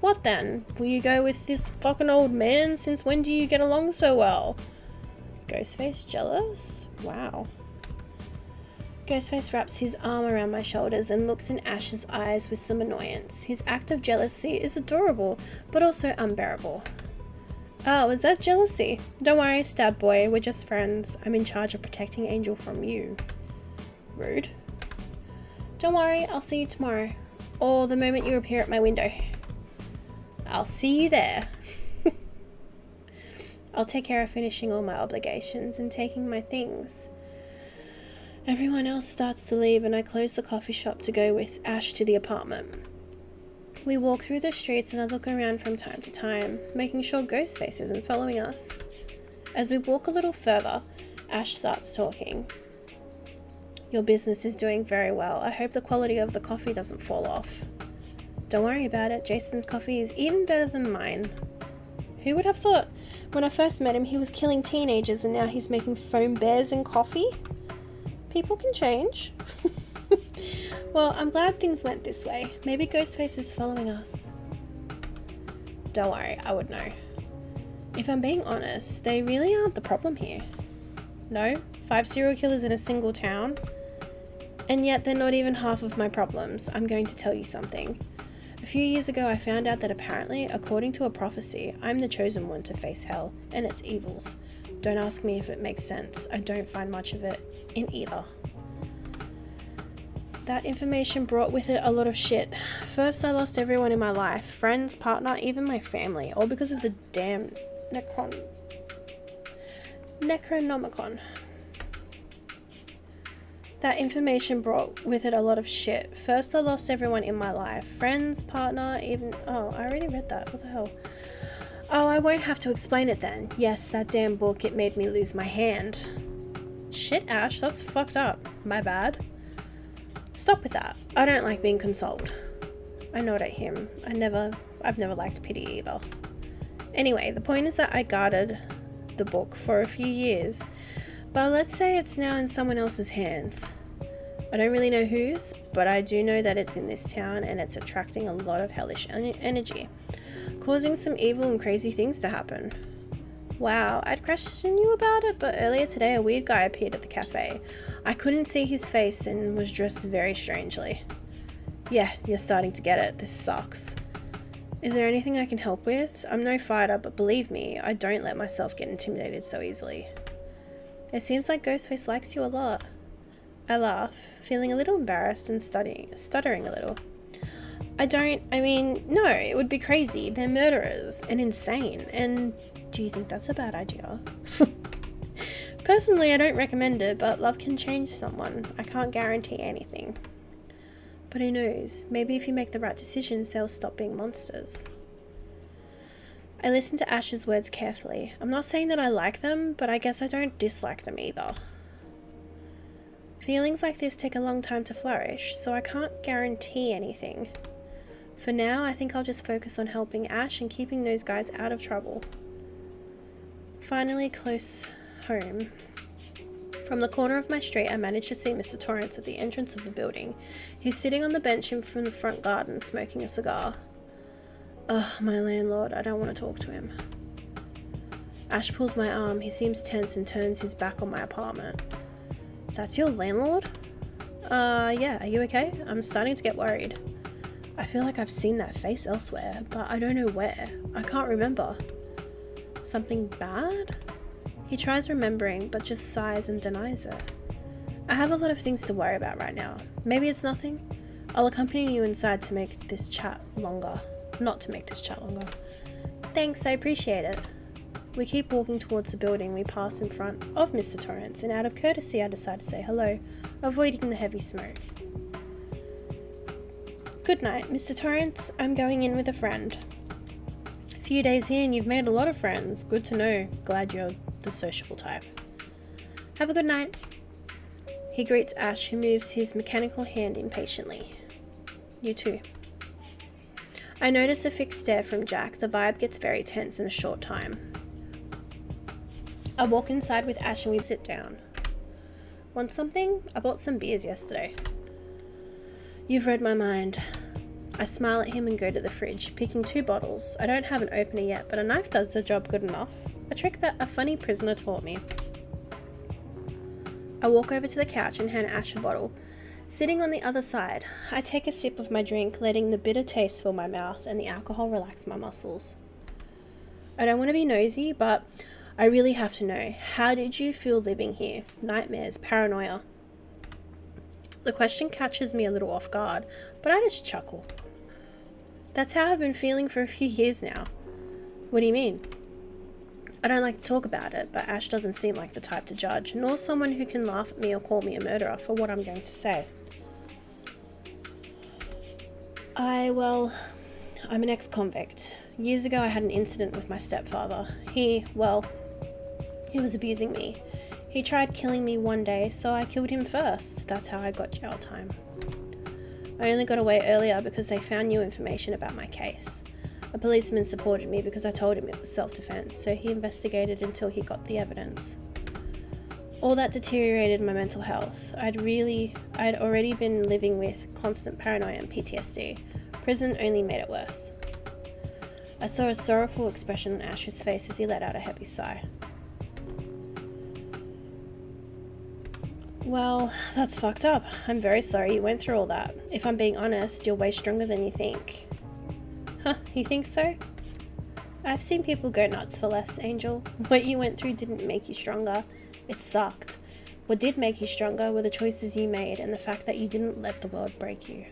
A: What then? Will you go with this fucking old man? Since when do you get along so well? Ghostface jealous? Wow. Ghostface wraps his arm around my shoulders and looks in Ash's eyes with some annoyance. His act of jealousy is adorable, but also unbearable. Oh, is that jealousy? Don't worry, Stab Boy, we're just friends. I'm in charge of protecting Angel from you. Rude. Don't worry, I'll see you tomorrow. Or the moment you appear at my window. I'll see you there. I'll take care of finishing all my obligations and taking my things. Everyone else starts to leave and I close the coffee shop to go with Ash to the apartment. We walk through the streets and I look around from time to time, making sure Ghostface isn't following us. As we walk a little further, Ash starts talking. Your business is doing very well. I hope the quality of the coffee doesn't fall off. Don't worry about it. Jason's coffee is even better than mine. Who would have thought? When I first met him, he was killing teenagers and now he's making foam bears in coffee? People can change. Well, I'm glad things went this way. Maybe Ghostface is following us. Don't worry, I would know. If I'm being honest, they really aren't the problem here. No, 5 serial killers in a single town. And yet they're not even half of my problems. I'm going to tell you something. A few years ago I found out that apparently, according to a prophecy, I'm the chosen one to face hell and its evils. Don't ask me if it makes sense. I don't find much of it in either. That information brought with it a lot of shit. First, I lost everyone in my life. Friends, partner, even my family. All because of the damn Necronomicon. That information brought with it a lot of shit. First, I lost everyone in my life. Friends, partner, even... Oh, I already read that. What the hell? Oh, I won't have to explain it then. Yes, that damn book, it made me lose my hand. Shit, Ash, that's fucked up. My bad. Stop with that. I don't like being consoled. I nod at him. I've never liked pity either. Anyway, the point is that I guarded the book for a few years, but let's say it's now in someone else's hands. I don't really know whose, but I do know that it's in this town and it's attracting a lot of hellish energy, causing some evil and crazy things to happen. Wow, I'd questioned you about it, but earlier today a weird guy appeared at the cafe. I couldn't see his face and was dressed very strangely. Yeah, you're starting to get it. This sucks. Is there anything I can help with? I'm no fighter, but believe me, I don't let myself get intimidated so easily. It seems like Ghostface likes you a lot. I laugh, feeling a little embarrassed and stuttering a little. No, it would be crazy. They're murderers and insane. And do you think that's a bad idea? Personally, I don't recommend it, but love can change someone. I can't guarantee anything. But who knows? Maybe if you make the right decisions, they'll stop being monsters. I listened to Ash's words carefully. I'm not saying that I like them, but I guess I don't dislike them either. Feelings like this take a long time to flourish, so I can't guarantee anything. For now, I think I'll just focus on helping Ash and keeping those guys out of trouble. Finally, close home. From the corner of my street, I managed to see Mr. Torrance at the entrance of the building. He's sitting on the bench in front of the front garden, smoking a cigar. Ugh, my landlord, I don't want to talk to him. Ash pulls my arm. He seems tense and turns his back on my apartment. That's your landlord? Yeah, are you okay? I'm starting to get worried. I feel like I've seen that face elsewhere, but I don't know where. I can't remember. Something bad? He tries remembering, but just sighs and denies it. I have a lot of things to worry about right now. Maybe it's nothing. I'll accompany you inside to make this chat longer. Not to make this chat longer. Thanks, I appreciate it. We keep walking towards the building. We pass in front of Mr. Torrance, and out of courtesy I decide to say hello, avoiding the heavy smoke. Good night, Mr. Torrance. I'm going in with a friend. A few days here and you've made a lot of friends. Good to know. Glad you're the sociable type. Have a good night. He greets Ash, who moves his mechanical hand impatiently. You too. I notice a fixed stare from Jack. The vibe gets very tense in a short time. I walk inside with Ash and we sit down. Want something? I bought some beers yesterday. You've read my mind. I smile at him and go to the fridge, picking 2 bottles. I don't have an opener yet, but a knife does the job good enough. A trick that a funny prisoner taught me. I walk over to the couch and hand Ash a bottle. Sitting on the other side, I take a sip of my drink, letting the bitter taste fill my mouth and the alcohol relax my muscles. I don't want to be nosy, but I really have to know. How did you feel living here? Nightmares, paranoia? The question catches me a little off guard, but I just chuckle. That's how I've been feeling for a few years now. What do you mean? I don't like to talk about it, but Ash doesn't seem like the type to judge, nor someone who can laugh at me or call me a murderer for what I'm going to say. I'm an ex-convict. Years ago I had an incident with my stepfather. He was abusing me. He tried killing me one day, so I killed him first. That's how I got jail time. I only got away earlier because they found new information about my case. A policeman supported me because I told him it was self-defense, so he investigated until he got the evidence. All that deteriorated my mental health. I'd already been living with constant paranoia and PTSD. Prison only made it worse. I saw a sorrowful expression on Ash's face as he let out a heavy sigh. Well, that's fucked up. I'm very sorry you went through all that. If I'm being honest, you're way stronger than you think. Huh, you think so? I've seen people go nuts for less, Angel. What you went through didn't make you stronger. It sucked. What did make you stronger were the choices you made and the fact that you didn't let the world break you.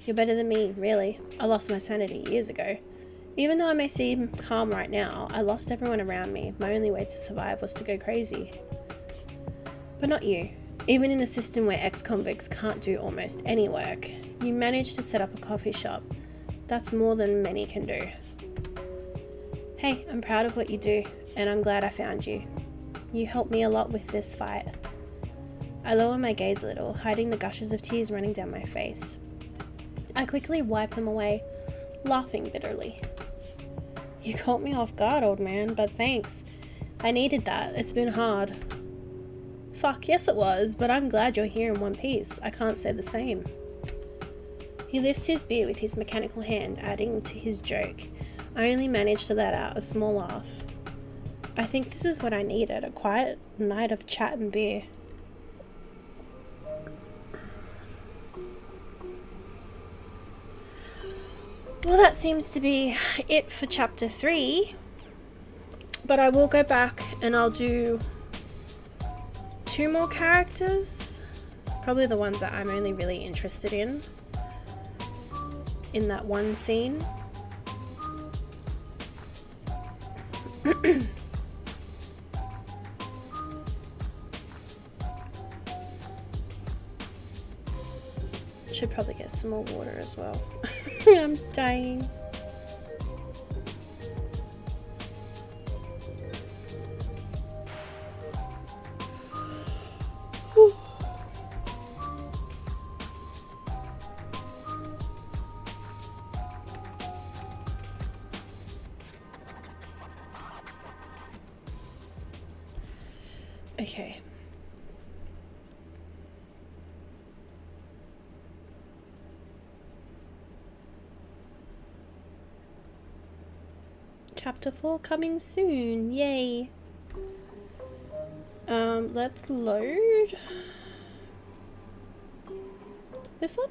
A: You're better than me, really. I lost my sanity years ago. Even though I may seem calm right now, I lost everyone around me. My only way to survive was to go crazy. But not you. Even in a system where ex-convicts can't do almost any work, you managed to set up a coffee shop. That's more than many can do. Hey, I'm proud of what you do, and I'm glad I found you. You helped me a lot with this fight. I lower my gaze a little, hiding the gushes of tears running down my face. I quickly wipe them away, laughing bitterly. You caught me off guard, old man, but thanks. I needed that. It's been hard. Fuck, yes it was, but I'm glad you're here in one piece. I can't say the same. He lifts his beer with his mechanical hand, adding to his joke. I only managed to let out a small laugh. I think this is what I needed, a quiet night of chat and beer. Well, that seems to be it for chapter 3. But I will go back and I'll do 2 more characters. Probably the ones that I'm only really interested in that one scene. probably get some more water as well. I'm dying. Okay. Chapter 4 coming soon. Yay. Let's load this one.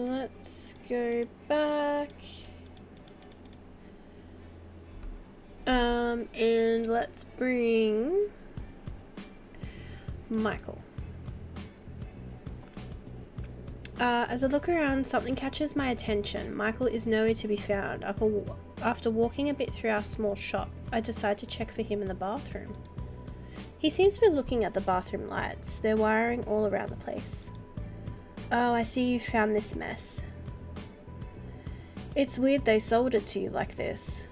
A: Let's go back. And let's bring Michael. As I look around, something catches my attention. Michael is nowhere to be found. After walking a bit through our small shop, I decide to check for him in the bathroom. He seems to be looking at the bathroom lights. They're wiring all around the place. Oh, I see you found this mess. It's weird they sold it to you like this.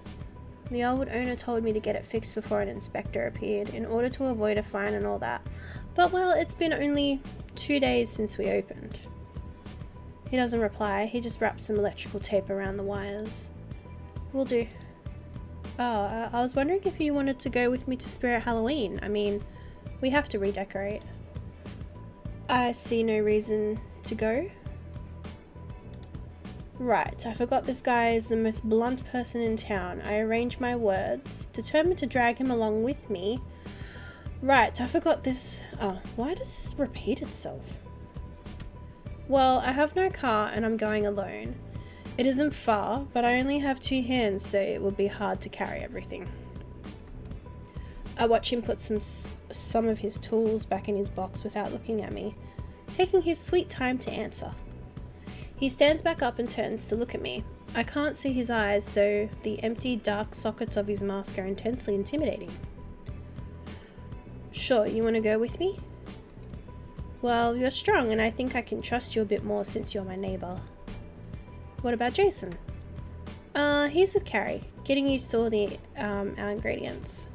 A: The old owner told me to get it fixed before an inspector appeared, in order to avoid a fine and all that. But well, it's been only 2 days since we opened. He doesn't reply, he just wraps some electrical tape around the wires. Will do. Oh, I was wondering if you wanted to go with me to Spirit Halloween. I mean, we have to redecorate. I see no reason to go. Right, I forgot this guy is the most blunt person in town. I arrange my words, determined to drag him along with me. Right, I forgot this. Oh, why does this repeat itself? Well, I have no car and I'm going alone. It isn't far, but I only have 2 hands, so it would be hard to carry everything. I watch him put some of his tools back in his box without looking at me, taking his sweet time to answer. He stands back up and turns to look at me. I can't see his eyes, so the empty, dark sockets of his mask are intensely intimidating. Sure, you want to go with me? Well, you're strong and I think I can trust you a bit more since you're my neighbour. What about Jason? He's with Carrie, getting used to all our ingredients.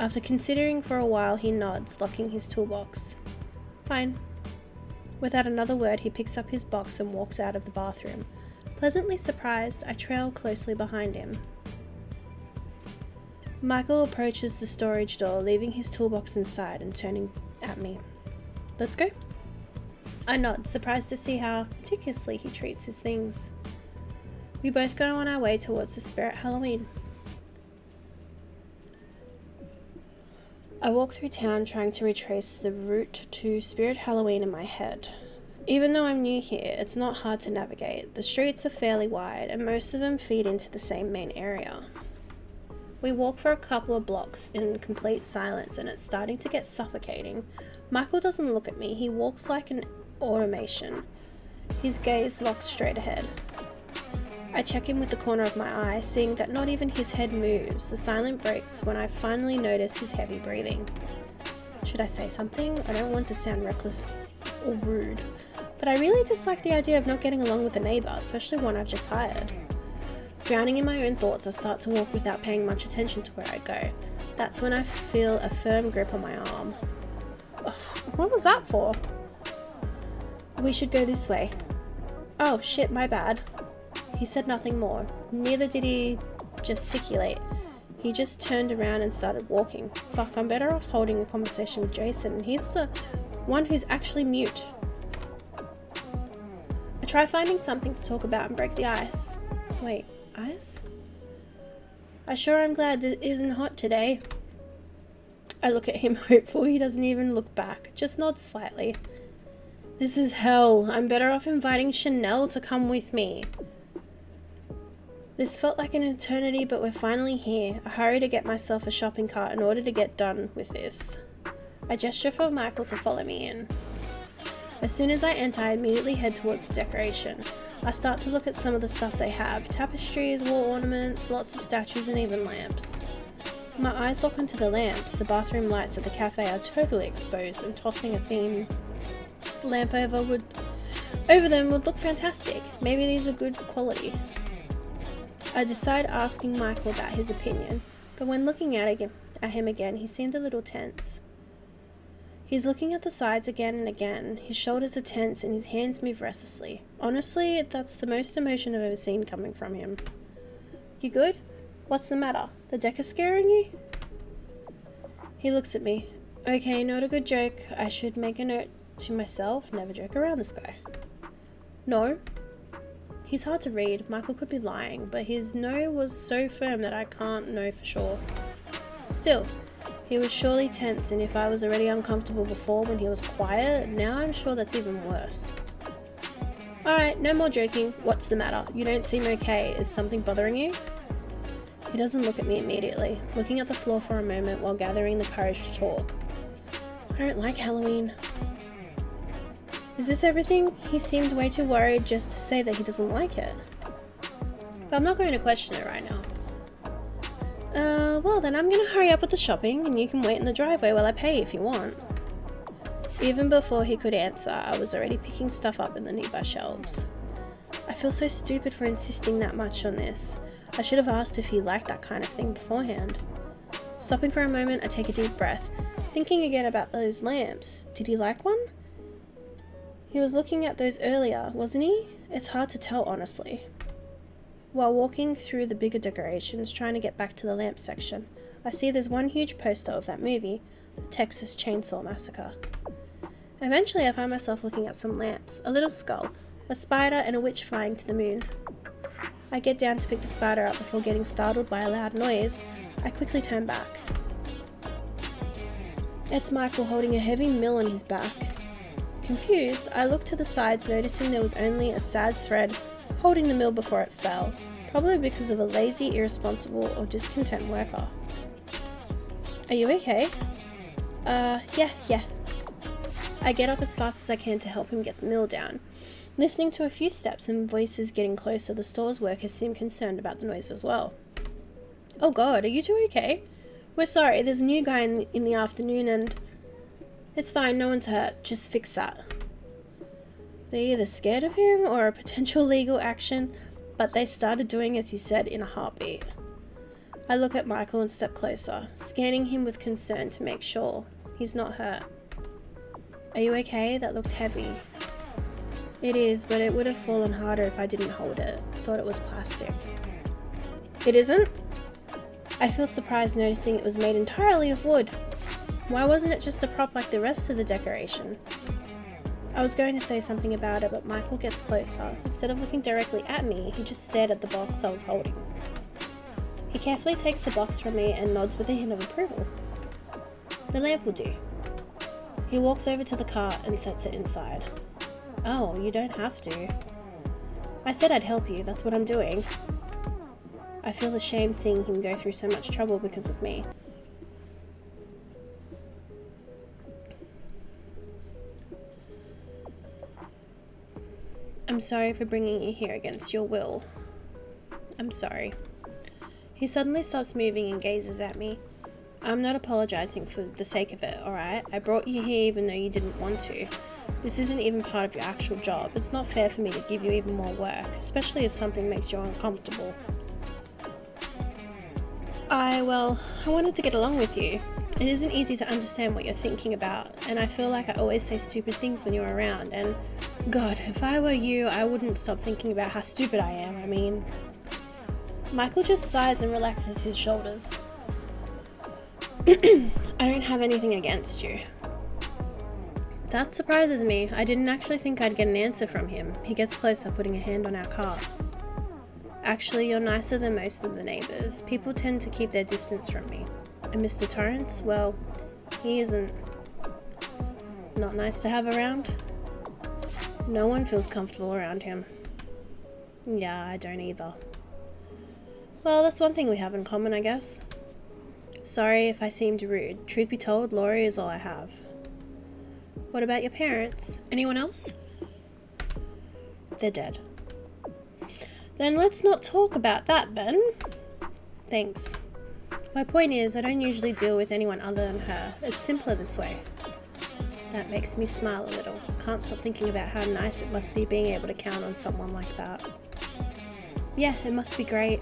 A: After considering for a while, he nods, locking his toolbox. Fine. Without another word, he picks up his box and walks out of the bathroom. Pleasantly surprised, I trail closely behind him. Michael approaches the storage door, leaving his toolbox inside and turning at me. Let's go. I nod, surprised to see how meticulously he treats his things. We both go on our way towards the Spirit Halloween. I walk through town trying to retrace the route to Spirit Halloween in my head. Even though I'm new here, it's not hard to navigate. The streets are fairly wide and most of them feed into the same main area. We walk for a couple of blocks in complete silence and it's starting to get suffocating. Michael doesn't look at me, he walks like an automation, his gaze locked straight ahead. I check him with the corner of my eye, seeing that not even his head moves. The silence breaks when I finally notice his heavy breathing. Should I say something? I don't want to sound reckless or rude, but I really dislike the idea of not getting along with a neighbour, especially one I've just hired. Drowning in my own thoughts, I start to walk without paying much attention to where I go. That's when I feel a firm grip on my arm. Ugh, what was that for? We should go this way. Oh shit, my bad. He said nothing more. Neither did he gesticulate. He just turned around and started walking. Fuck, I'm better off holding a conversation with Jason. He's the one who's actually mute. I try finding something to talk about and break the ice. Wait, ice? I sure am glad it isn't hot today. I look at him hopeful. He doesn't even look back, just nods slightly. This is hell. I'm better off inviting Chanel to come with me. This felt like an eternity, but we're finally here. I hurry to get myself a shopping cart in order to get done with this. I gesture for Michael to follow me in. As soon as I enter, I immediately head towards the decoration. I start to look at some of the stuff they have. Tapestries, wall ornaments, lots of statues and even lamps. My eyes lock onto the lamps. The bathroom lights at the cafe are totally exposed, and tossing a theme lamp over them would look fantastic. Maybe these are good quality. I decide asking Michael about his opinion, but when looking at him again, he seemed a little tense. He's looking at the sides again and again. His shoulders are tense and his hands move restlessly. Honestly, that's the most emotion I've ever seen coming from him. You good? What's the matter? The deck is scaring you? He looks at me. Okay, not a good joke. I should make a note to myself, never joke around this guy. No. He's hard to read. Michael could be lying, but his no was so firm that I can't know for sure. Still, he was surely tense, and if I was already uncomfortable before when he was quiet, now I'm sure that's even worse. Alright, no more joking. What's the matter? You don't seem okay. Is something bothering you? He doesn't look at me immediately, looking at the floor for a moment while gathering the courage to talk. I don't like Halloween. Is this everything? He seemed way too worried just to say that he doesn't like it. But I'm not going to question it right now. Well then I'm gonna hurry up with the shopping and you can wait in the driveway while I pay if you want. Even before he could answer, I was already picking stuff up in the nearby shelves. I feel so stupid for insisting that much on this. I should have asked if he liked that kind of thing beforehand. Stopping for a moment, I take a deep breath, thinking again about those lamps. Did he like one? He was looking at those earlier, wasn't he? It's hard to tell, honestly. While walking through the bigger decorations, trying to get back to the lamp section, I see there's one huge poster of that movie, the Texas Chainsaw Massacre. Eventually I find myself looking at some lamps, a little skull, a spider and a witch flying to the moon. I get down to pick the spider up before getting startled by a loud noise. I quickly turn back. It's Michael holding a heavy mill on his back. Confused, I look to the sides, noticing there was only a sad thread holding the mill before it fell, probably because of a lazy, irresponsible, or discontent worker. Are you okay? Yeah. I get up as fast as I can to help him get the mill down. Listening to a few steps and voices getting closer, the store's workers seem concerned about the noise as well. Oh god, are you two okay? We're sorry, there's a new guy in the afternoon and... It's fine, no one's hurt, just fix that. They're either scared of him or a potential legal action, but they started doing as he said in a heartbeat. I look at Michael and step closer, scanning him with concern to make sure he's not hurt. Are you okay? That looked heavy. It is, but it would have fallen harder if I didn't hold it. I thought it was plastic. It isn't? I feel surprised noticing it was made entirely of wood. Why wasn't it just a prop like the rest of the decoration? I was going to say something about it, but Michael gets closer. Instead of looking directly at me, he just stared at the box I was holding. He carefully takes the box from me and nods with a hint of approval. The lamp will do. He walks over to the cart and sets it inside. Oh, you don't have to. I said I'd help you, that's what I'm doing. I feel ashamed seeing him go through so much trouble because of me. I'm sorry for bringing you here against your will. I'm sorry. He suddenly stops moving and gazes at me. I'm not apologizing for the sake of it, alright? I brought you here even though you didn't want to. This isn't even part of your actual job. It's not fair for me to give you even more work, especially if something makes you uncomfortable. I wanted to get along with you. It isn't easy to understand what you're thinking about, and I feel like I always say stupid things when you're around, and God, if I were you, I wouldn't stop thinking about how stupid I am. Michael just sighs and relaxes his shoulders. I don't have anything against you. That surprises me. I didn't actually think I'd get an answer from him. He gets closer, putting a hand on our cart. Actually, you're nicer than most of the neighbours. People tend to keep their distance from me. And Mr. Torrance, well, he isn't not nice to have around. No one feels comfortable around him. Yeah, I don't either. Well, that's one thing we have in common, I guess. Sorry if I seemed rude. Truth be told, Laurie is all I have. What about your parents? Anyone else? They're dead. Then let's not talk about that, Ben. Thanks. My point is, I don't usually deal with anyone other than her. It's simpler this way. That makes me smile a little. Can't stop thinking about how nice it must be being able to count on someone like that. Yeah, it must be great.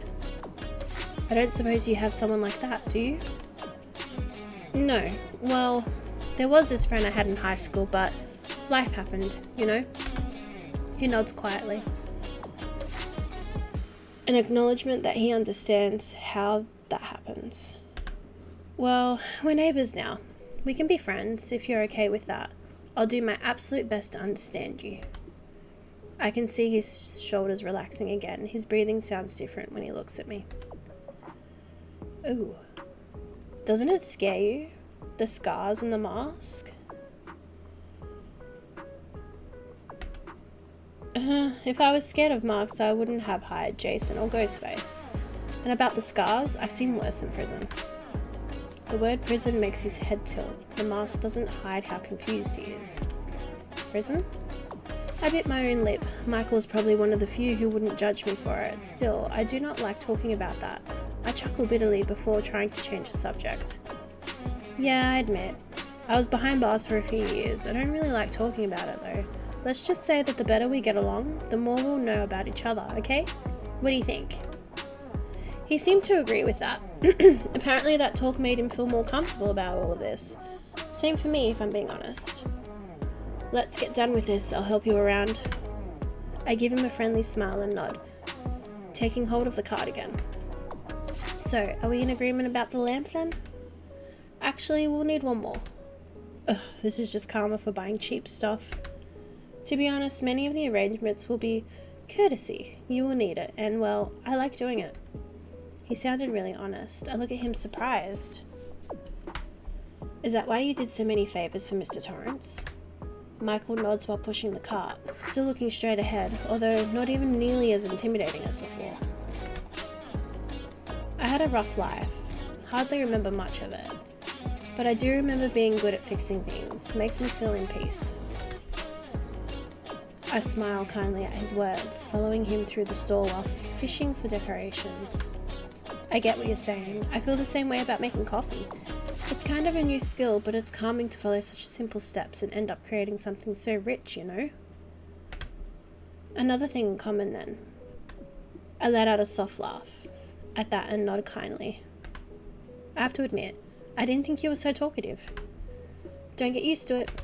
A: I don't suppose you have someone like that, do you? No. Well, there was this friend I had in high school, but life happened, you know? He nods quietly. An acknowledgement that he understands how that happens. Well, we're neighbours now. We can be friends if you're okay with that. I'll do my absolute best to understand you. I can see his shoulders relaxing again. His breathing sounds different when he looks at me. Ooh. Doesn't it scare you? The scars and the mask? If I was scared of masks, I wouldn't have hired Jason or Ghostface. And about the scars, I've seen worse in prison. The word prison makes his head tilt. The mask doesn't hide how confused he is. Prison? I bit my own lip. Michael is probably one of the few who wouldn't judge me for it. Still, I do not like talking about that. I chuckle bitterly before trying to change the subject. Yeah, I admit. I was behind bars for a few years. I don't really like talking about it though. Let's just say that the better we get along, the more we'll know about each other, okay? What do you think? He seemed to agree with that. Apparently that talk made him feel more comfortable about all of this. Same for me, if I'm being honest. Let's get done with this, I'll help you around. I give him a friendly smile and nod, taking hold of the cardigan. So, are we in agreement about the lamp then? Actually, we'll need one more. Ugh, this is just karma for buying cheap stuff. To be honest, many of the arrangements will be courtesy. You will need it, and well, I like doing it. He sounded really honest. I look at him surprised. Is that why you did so many favours for Mr. Torrance? Michael nods while pushing the cart, still looking straight ahead, although not even nearly as intimidating as before. I had a rough life. Hardly remember much of it. But I do remember being good at fixing things. Makes me feel in peace. I smile kindly at his words, following him through the store while fishing for decorations. I get what you're saying. I feel the same way about making coffee. It's kind of a new skill, but it's calming to follow such simple steps and end up creating something so rich, you know? Another thing in common then. I let out a soft laugh at that and nod kindly. I have to admit, I didn't think you were so talkative. Don't get used to it.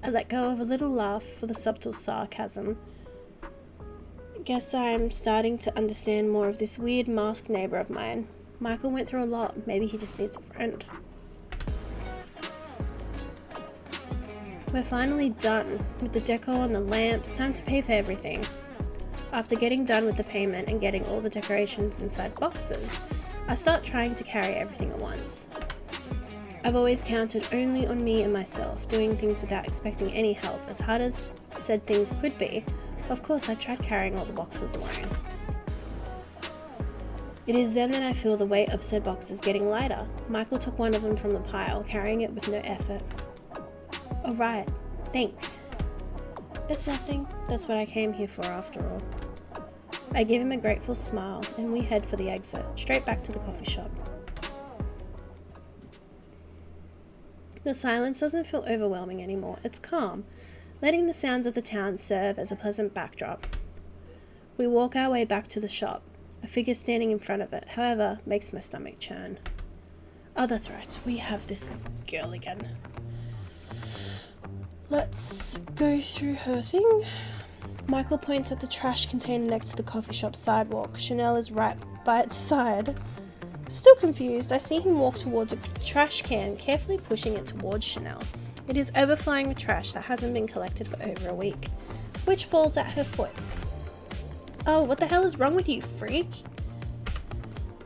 A: I let go of a little laugh for the subtle sarcasm. Guess I'm starting to understand more of this weird masked neighbour of mine. Michael went through a lot. Maybe he just needs a friend. We're finally done with the deco and the lamps. Time to pay for everything. After getting done with the payment and getting all the decorations inside boxes, I start trying to carry everything at once. I've always counted only on me and myself, doing things without expecting any help. As hard as said things could be, of course I tried carrying all the boxes alone. It is then that I feel the weight of said boxes getting lighter. Michael took one of them from the pile, carrying it with no effort. Oh right, thanks. It's nothing, that's what I came here for after all. I give him a grateful smile and we head for the exit, straight back to the coffee shop. The silence doesn't feel overwhelming anymore, it's calm, letting the sounds of the town serve as a pleasant backdrop. We walk our way back to the shop. A figure standing in front of it, however, makes my stomach churn. Oh, that's right, we have this girl again. Let's go through her thing. Michael points at the trash container next to the coffee shop sidewalk. Chanel is right by its side. Still confused, I see him walk towards a trash can, carefully pushing it towards Chanel. It is overflowing with trash that hasn't been collected for over a week, which falls at her foot. Oh, what the hell is wrong with you, freak?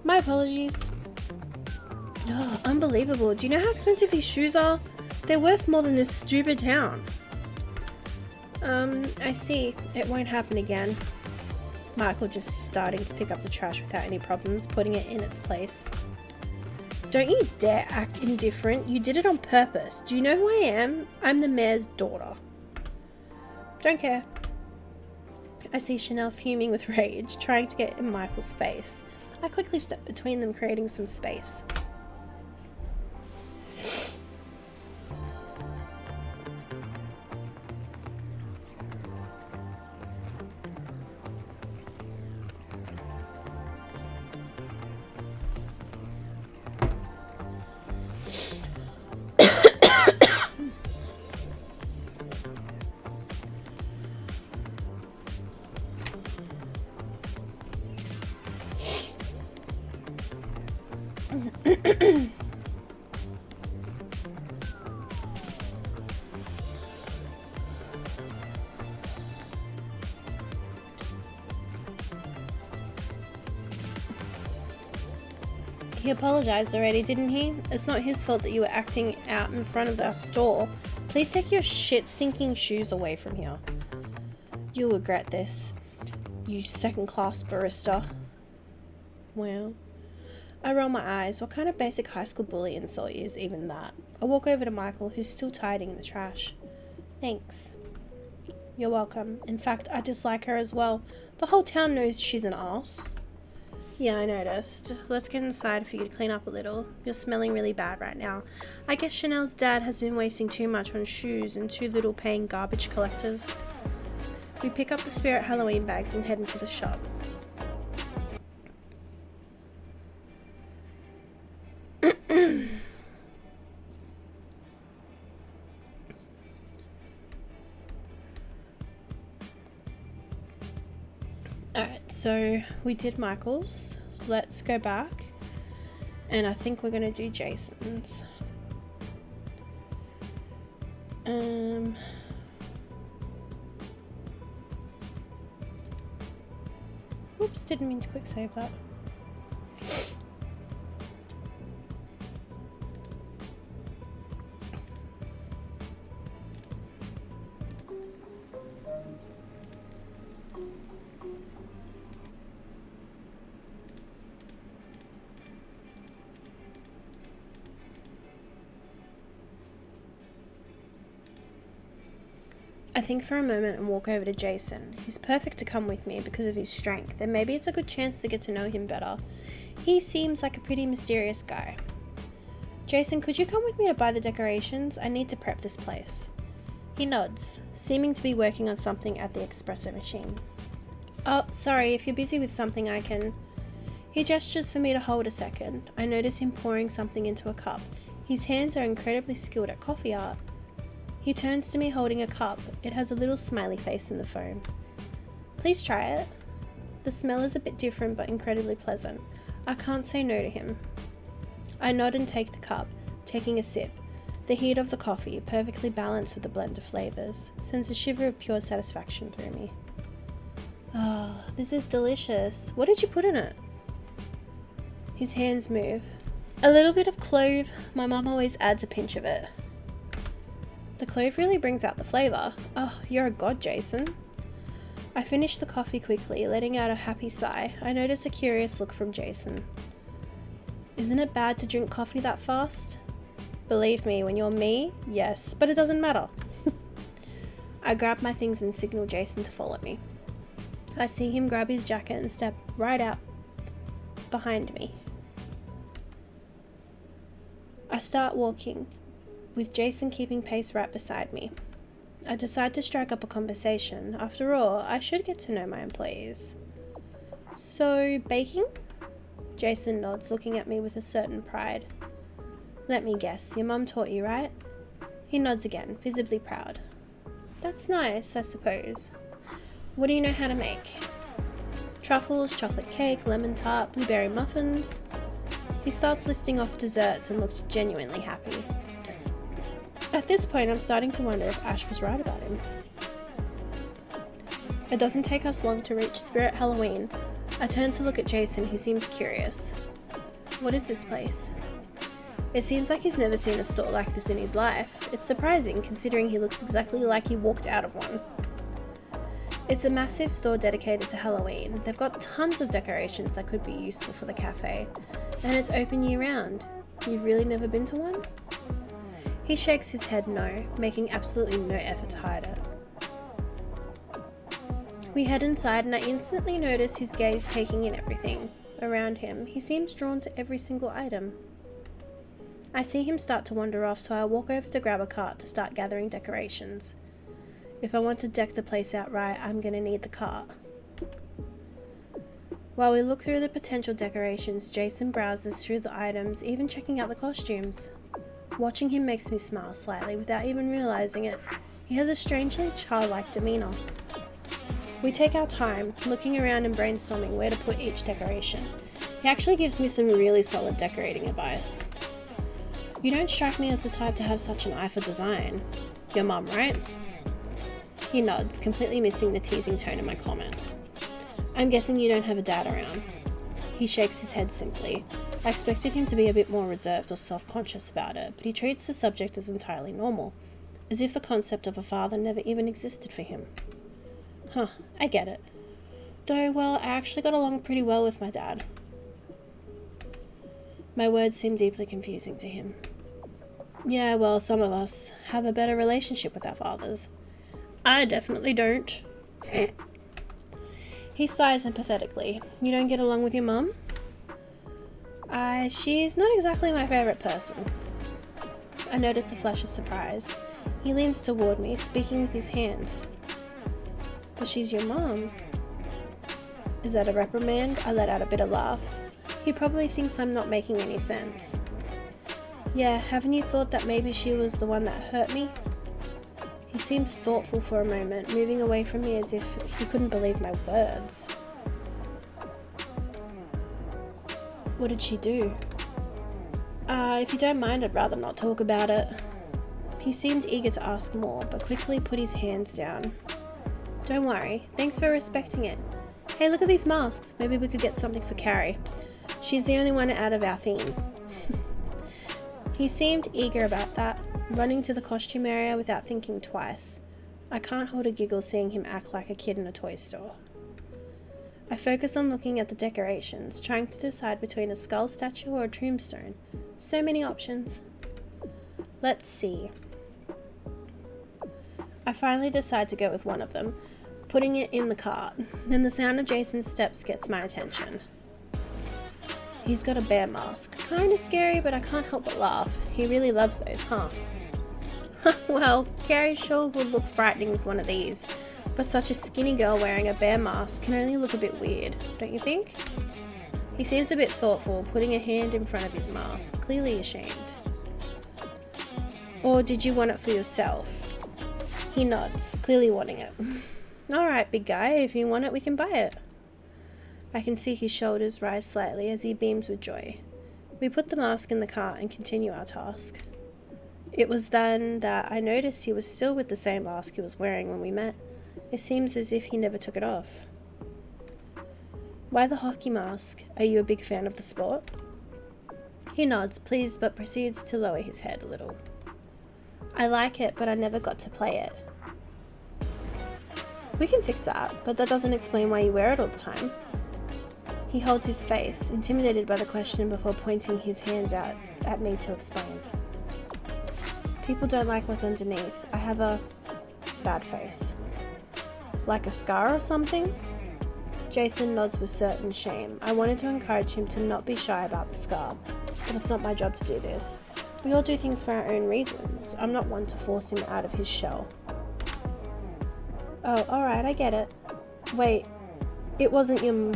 A: My apologies. Oh, unbelievable. Do you know how expensive these shoes are? They're worth more than this stupid town. I see. It won't happen again. Michael just starting to pick up the trash without any problems, putting it in its place. Don't you dare act indifferent. You did it on purpose. Do you know who I am? I'm the mayor's daughter. Don't care. I see Chanel fuming with rage, trying to get in Michael's face. I quickly stepped between them, creating some space. He apologized already, didn't he? It's not his fault that you were acting out in front of our store. Please take your shit-stinking shoes away from here. You'll regret this, you second-class barista. Well, I roll my eyes. What kind of basic high school bully insult is even that? I walk over to Michael, who's still tidying the trash. Thanks. You're welcome. In fact, I dislike her as well. The whole town knows she's an arse. Yeah, I noticed. Let's get inside for you to clean up a little. You're smelling really bad right now. I guess Chanel's dad has been wasting too much on shoes and too little paying garbage collectors. We pick up the Spirit Halloween bags and head into the shop. Alright, so we did Michael's. Let's go back. And I think we're going to do Jason's. Oops, didn't mean to quick save that. I think for a moment and walk over to Jason. He's perfect to come with me because of his strength, and maybe it's a good chance to get to know him better. He seems like a pretty mysterious guy. Jason, could you come with me to buy the decorations? I need to prep this place. He nods, seeming to be working on something at the espresso machine. Oh, sorry, if you're busy with something I can... He gestures for me to hold a second. I notice him pouring something into a cup. His hands are incredibly skilled at coffee art. He turns to me holding a cup. It has a little smiley face in the foam. Please try it. The smell is a bit different but incredibly pleasant. I can't say no to him. I nod and take the cup, taking a sip. The heat of the coffee, perfectly balanced with the blend of flavours, sends a shiver of pure satisfaction through me. Oh, this is delicious. What did you put in it? His hands move. A little bit of clove. My mum always adds a pinch of it. The clove really brings out the flavour. Oh, you're a god, Jason. I finish the coffee quickly, letting out a happy sigh. I notice a curious look from Jason. Isn't it bad to drink coffee that fast? Believe me, when you're me, yes, but it doesn't matter. I grab my things and signal Jason to follow me. I see him grab his jacket and step right out behind me. I start walking, with Jason keeping pace right beside me. I decide to strike up a conversation. After all, I should get to know my employees. So, baking? Jason nods, looking at me with a certain pride. Let me guess, your mum taught you, right? He nods again, visibly proud. That's nice, I suppose. What do you know how to make? Truffles, chocolate cake, lemon tart, blueberry muffins. He starts listing off desserts and looks genuinely happy. At this point, I'm starting to wonder if Ash was right about him. It doesn't take us long to reach Spirit Halloween. I turn to look at Jason, he seems curious. What is this place? It seems like he's never seen a store like this in his life. It's surprising, considering he looks exactly like he walked out of one. It's a massive store dedicated to Halloween. They've got tons of decorations that could be useful for the cafe. And it's open year-round. You've really never been to one? He shakes his head no, making absolutely no effort to hide it. We head inside and I instantly notice his gaze taking in everything. around him. He seems drawn to every single item. I see him start to wander off, so I walk over to grab a cart to start gathering decorations. If I want to deck the place out right, I'm going to need the cart. While we look through the potential decorations, Jason browses through the items, even checking out the costumes. Watching him makes me smile slightly without even realizing it. He has a strangely childlike demeanor. We take our time, looking around and brainstorming where to put each decoration. He actually gives me some really solid decorating advice. You don't strike me as the type to have such an eye for design. Your mum, right? He nods, completely missing the teasing tone in my comment. I'm guessing you don't have a dad around. He shakes his head simply. I expected him to be a bit more reserved or self-conscious about it, but he treats the subject as entirely normal, as if the concept of a father never even existed for him. Huh, I get it. Though, well, I actually got along pretty well with my dad. My words seem deeply confusing to him. Yeah, well, some of us have a better relationship with our fathers. I definitely don't. He sighs empathetically. You don't get along with your mum? She's not exactly my favourite person. I notice a flash of surprise. He leans toward me, speaking with his hands. But she's your mum. Is that a reprimand? I let out a bitter laugh. He probably thinks I'm not making any sense. Yeah, haven't you thought that maybe she was the one that hurt me? He seems thoughtful for a moment, moving away from me as if he couldn't believe my words. What did she do? If you don't mind, I'd rather not talk about it. He seemed eager to ask more, but quickly put his hands down. Don't worry, thanks for respecting it. Hey, look at these masks. Maybe we could get something for Carrie. She's the only one out of our theme. He seemed eager about that, running to the costume area without thinking twice. I can't hold a giggle seeing him act like a kid in a toy store. I focus on looking at the decorations, trying to decide between a skull statue or a tombstone. So many options. Let's see. I finally decide to go with one of them, putting it in the cart. Then the sound of Jason's steps gets my attention. He's got a bear mask. Kinda scary, but I can't help but laugh. He really loves those, huh? Well, Carrie sure would look frightening with one of these, but such a skinny girl wearing a bear mask can only look a bit weird, don't you think? He seems a bit thoughtful, putting a hand in front of his mask, clearly ashamed. Or did you want it for yourself? He nods, clearly wanting it. Alright, big guy, if you want it, we can buy it. I can see his shoulders rise slightly as he beams with joy. We put the mask in the cart and continue our task. It was then that I noticed he was still with the same mask he was wearing when we met. It seems as if he never took it off. Why the hockey mask? Are you a big fan of the sport? He nods, pleased, but proceeds to lower his head a little. I like it, but I never got to play it. We can fix that, but that doesn't explain why you wear it all the time. He holds his face, intimidated by the question before pointing his hands out at me to explain. People don't like what's underneath. I have a bad face. Like a scar or something? Jason nods with certain shame. I wanted to encourage him to not be shy about the scar, but it's not my job to do this. We all do things for our own reasons. I'm not one to force him out of his shell. Oh, alright, I get it. Wait, it wasn't your...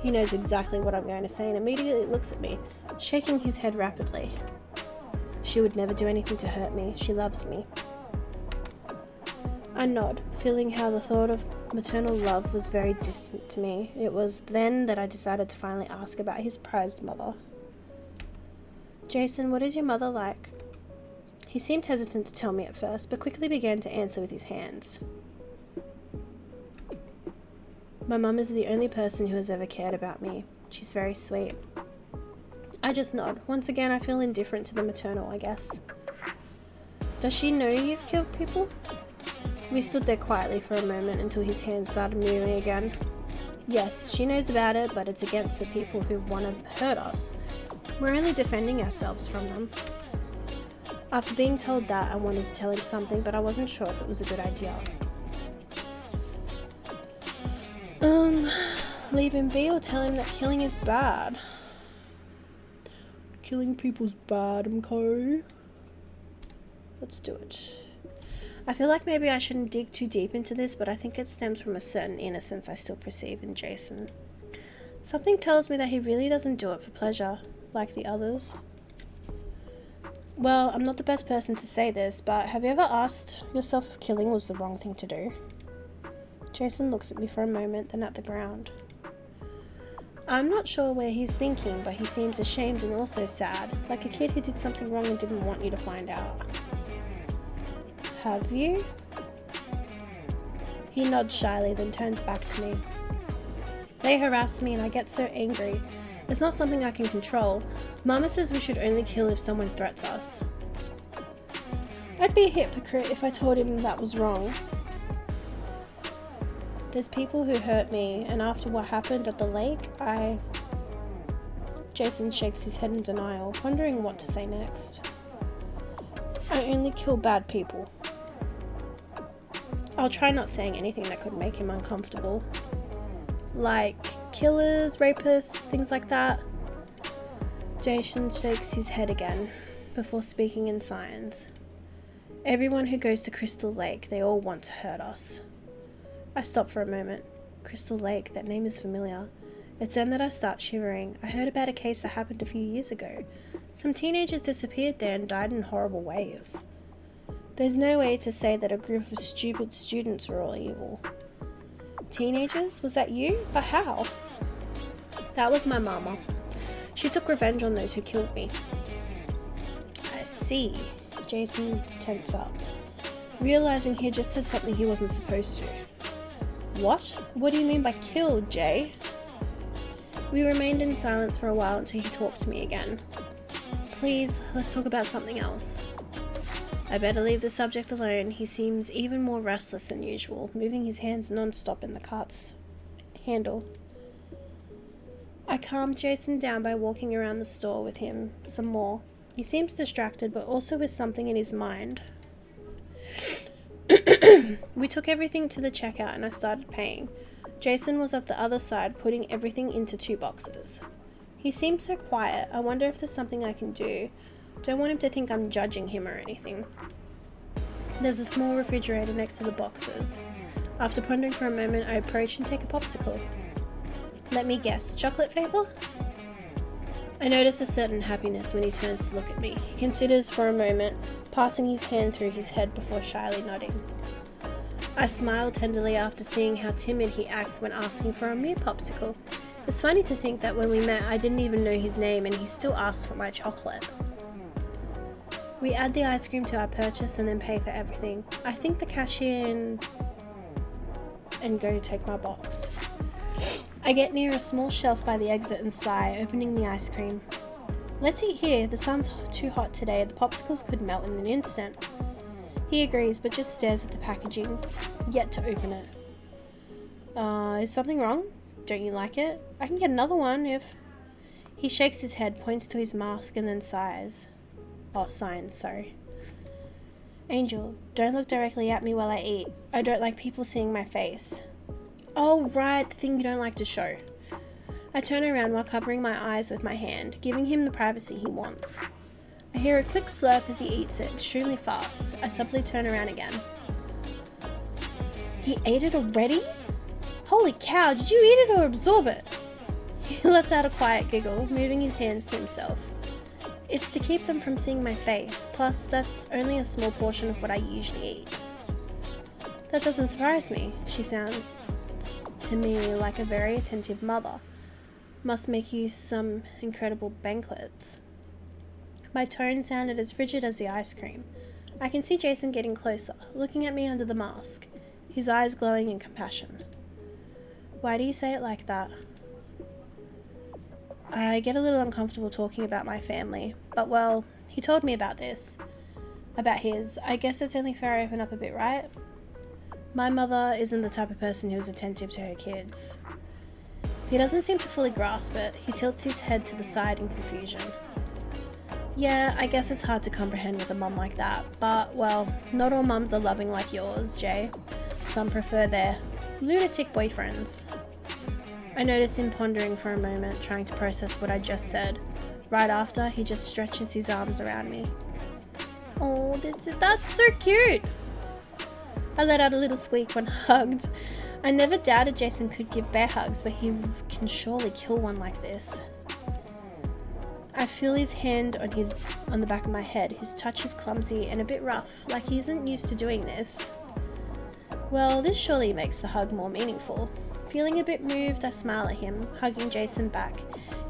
A: He knows exactly what I'm going to say and immediately looks at me, shaking his head rapidly. She would never do anything to hurt me. She loves me. I nod, feeling how the thought of maternal love was very distant to me. It was then that I decided to finally ask about his prized mother. Jason, what is your mother like? He seemed hesitant to tell me at first, but quickly began to answer with his hands. My mum is the only person who has ever cared about me. She's very sweet. I just nod. Once again, I feel indifferent to the maternal, I guess. Does she know you've killed people? We stood there quietly for a moment until his hands started moving again. Yes, she knows about it, but it's against the people who want to hurt us. We're only defending ourselves from them. After being told that, I wanted to tell him something, but I wasn't sure if it was a good idea. Leave him be or tell him that killing is bad? Killing people's bad, MCO. Let's do it. I feel like maybe I shouldn't dig too deep into this, but I think it stems from a certain innocence I still perceive in Jason. Something tells me that he really doesn't do it for pleasure, like the others. Well, I'm not the best person to say this, but have you ever asked yourself if killing was the wrong thing to do? Jason looks at me for a moment, then at the ground. I'm not sure where he's thinking, but he seems ashamed and also sad, like a kid who did something wrong and didn't want you to find out. Have you? He nods shyly, then turns back to me. They harass me and I get so angry. It's not something I can control. Mama says we should only kill if someone threats us. I'd be a hypocrite if I told him that was wrong. There's people who hurt me, and after what happened at the lake, Jason shakes his head in denial, wondering what to say next. I only kill bad people. I'll try not saying anything that could make him uncomfortable. Like killers, rapists, things like that. Jason shakes his head again, before speaking in signs. Everyone who goes to Crystal Lake, they all want to hurt us. I stop for a moment. Crystal Lake, that name is familiar. It's then that I start shivering. I heard about a case that happened a few years ago. Some teenagers disappeared there and died in horrible ways. There's no way to say that a group of stupid students were all evil. Teenagers? Was that you? But how? That was my mama. She took revenge on those who killed me. I see. Jason tenses up, realizing he had just said something he wasn't supposed to. What? What do you mean by killed, Jay? We remained in silence for a while until he talked to me again. Please, let's talk about something else. I better leave the subject alone. He seems even more restless than usual, moving his hands non-stop in the cart's handle. I calmed Jason down by walking around the store with him some more. He seems distracted, but also with something in his mind. We took everything to the checkout and I started paying. Jason was at the other side, putting everything into 2 boxes. He seemed so quiet. I wonder if there's something I can do. Don't want him to think I'm judging him or anything. There's a small refrigerator next to the boxes. After pondering for a moment, I approach and take a popsicle. Let me guess, chocolate flavor? I notice a certain happiness when he turns to look at me. He considers for a moment, passing his hand through his head before shyly nodding. I smile tenderly after seeing how timid he acts when asking for a mere popsicle. It's funny to think that when we met, I didn't even know his name and he still asked for my chocolate. We add the ice cream to our purchase and then pay for everything. I thank the cashier and go to take my box. I get near a small shelf by the exit and sigh, opening the ice cream. Let's eat here. The sun's too hot today. The popsicles could melt in an instant. He agrees, but just stares at the packaging, yet to open it. Is something wrong? Don't you like it? I can get another one if... He shakes his head, points to his mask, and then sighs. Signs, sorry. Angel, don't look directly at me while I eat. I don't like people seeing my face. Oh, right, the thing you don't like to show. I turn around while covering my eyes with my hand, giving him the privacy he wants. I hear a quick slurp as he eats it, extremely fast. I subtly turn around again. He ate it already? Holy cow, did you eat it or absorb it? He lets out a quiet giggle, moving his hands to himself. It's to keep them from seeing my face, plus that's only a small portion of what I usually eat. That doesn't surprise me. She sounds to me like a very attentive mother. Must make you some incredible banquets. My tone sounded as frigid as the ice cream. I can see Jason getting closer, looking at me under the mask, his eyes glowing in compassion. Why do you say it like that? I get a little uncomfortable talking about my family, but well, he told me about this. About his. I guess it's only fair I open up a bit, right? My mother isn't the type of person who's attentive to her kids. He doesn't seem to fully grasp it. He tilts his head to the side in confusion. Yeah, I guess it's hard to comprehend with a mum like that, but, well, not all mums are loving like yours, Jay. Some prefer their lunatic boyfriends. I notice him pondering for a moment, trying to process what I just said. Right after, he just stretches his arms around me. Oh, that's so cute! I let out a little squeak when hugged. I never doubted Jason could give bear hugs, but he can surely kill one like this. I feel his hand on the back of my head. His touch is clumsy and a bit rough, like he isn't used to doing this. Well, this surely makes the hug more meaningful. Feeling a bit moved, I smile at him, hugging Jason back.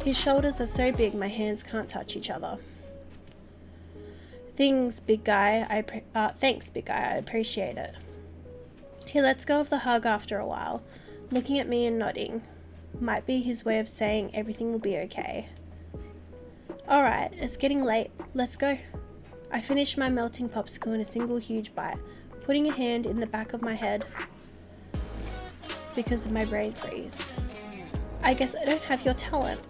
A: His shoulders are so big my hands can't touch each other. Thanks, big guy, I appreciate it. He lets go of the hug after a while, looking at me and nodding. Might be his way of saying everything will be okay. Alright, it's getting late. Let's go. I finish my melting popsicle in a single huge bite, putting a hand in the back of my head because of my brain freeze. I guess I don't have your talent.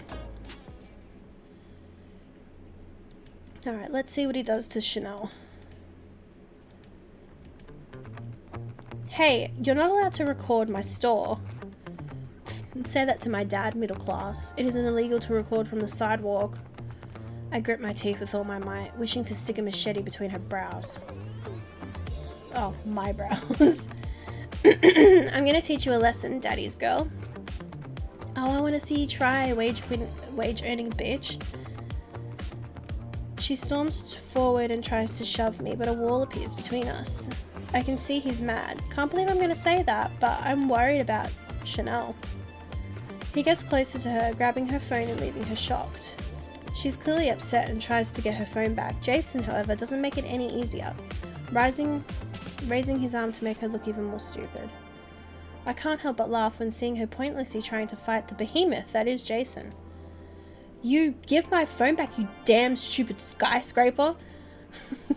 A: Alright, let's see what he does to Chanel. Hey, you're not allowed to record my store. Say that to my dad, middle class. It isn't illegal to record from the sidewalk. I grip my teeth with all my might, wishing to stick a machete between her brows. Oh, my brows. I'm gonna teach you a lesson, daddy's girl. Oh, I want to see you try, wage earning bitch. She storms forward and tries to shove me, but a wall appears between us. I can see he's mad. Can't believe I'm gonna say that, but I'm worried about Chanel. He gets closer to her, grabbing her phone and leaving her shocked. She's clearly upset and tries to get her phone back. Jason, however, doesn't make it any easier, raising his arm to make her look even more stupid. I can't help but laugh when seeing her pointlessly trying to fight the behemoth that is Jason. You give my phone back, you damn stupid skyscraper.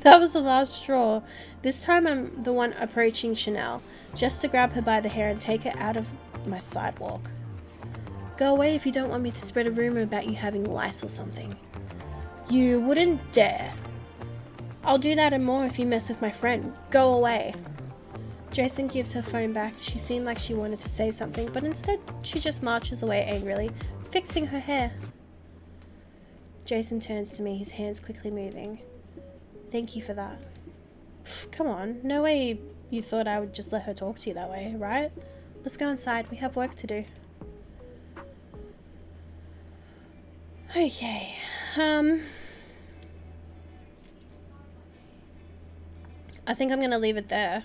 A: That was the last straw. This time I'm the one approaching Chanel, just to grab her by the hair and take her out of my sidewalk. Go away if you don't want me to spread a rumor about you having lice or something. You wouldn't dare. I'll do that and more if you mess with my friend. Go away. Jason gives her phone back. She seemed like she wanted to say something, but instead she just marches away angrily, fixing her hair. Jason turns to me, his hands quickly moving. Thank you for that. Come on, no way you thought I would just let her talk to you that way, right? Let's go inside, we have work to do. Okay, I think I'm gonna leave it there.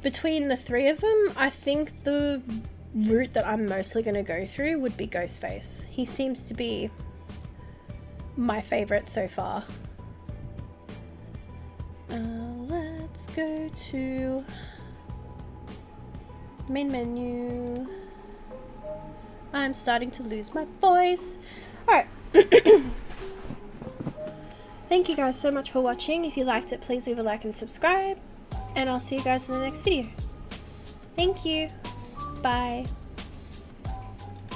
A: Between the three of them, I think the route that I'm mostly gonna go through would be Ghostface. He seems to be my favorite so far. Let's go to main menu. I'm starting to lose my voice. Alright. Thank you guys so much for watching. If you liked it, please leave a like and subscribe. And I'll see you guys in the next video. Thank you. Bye.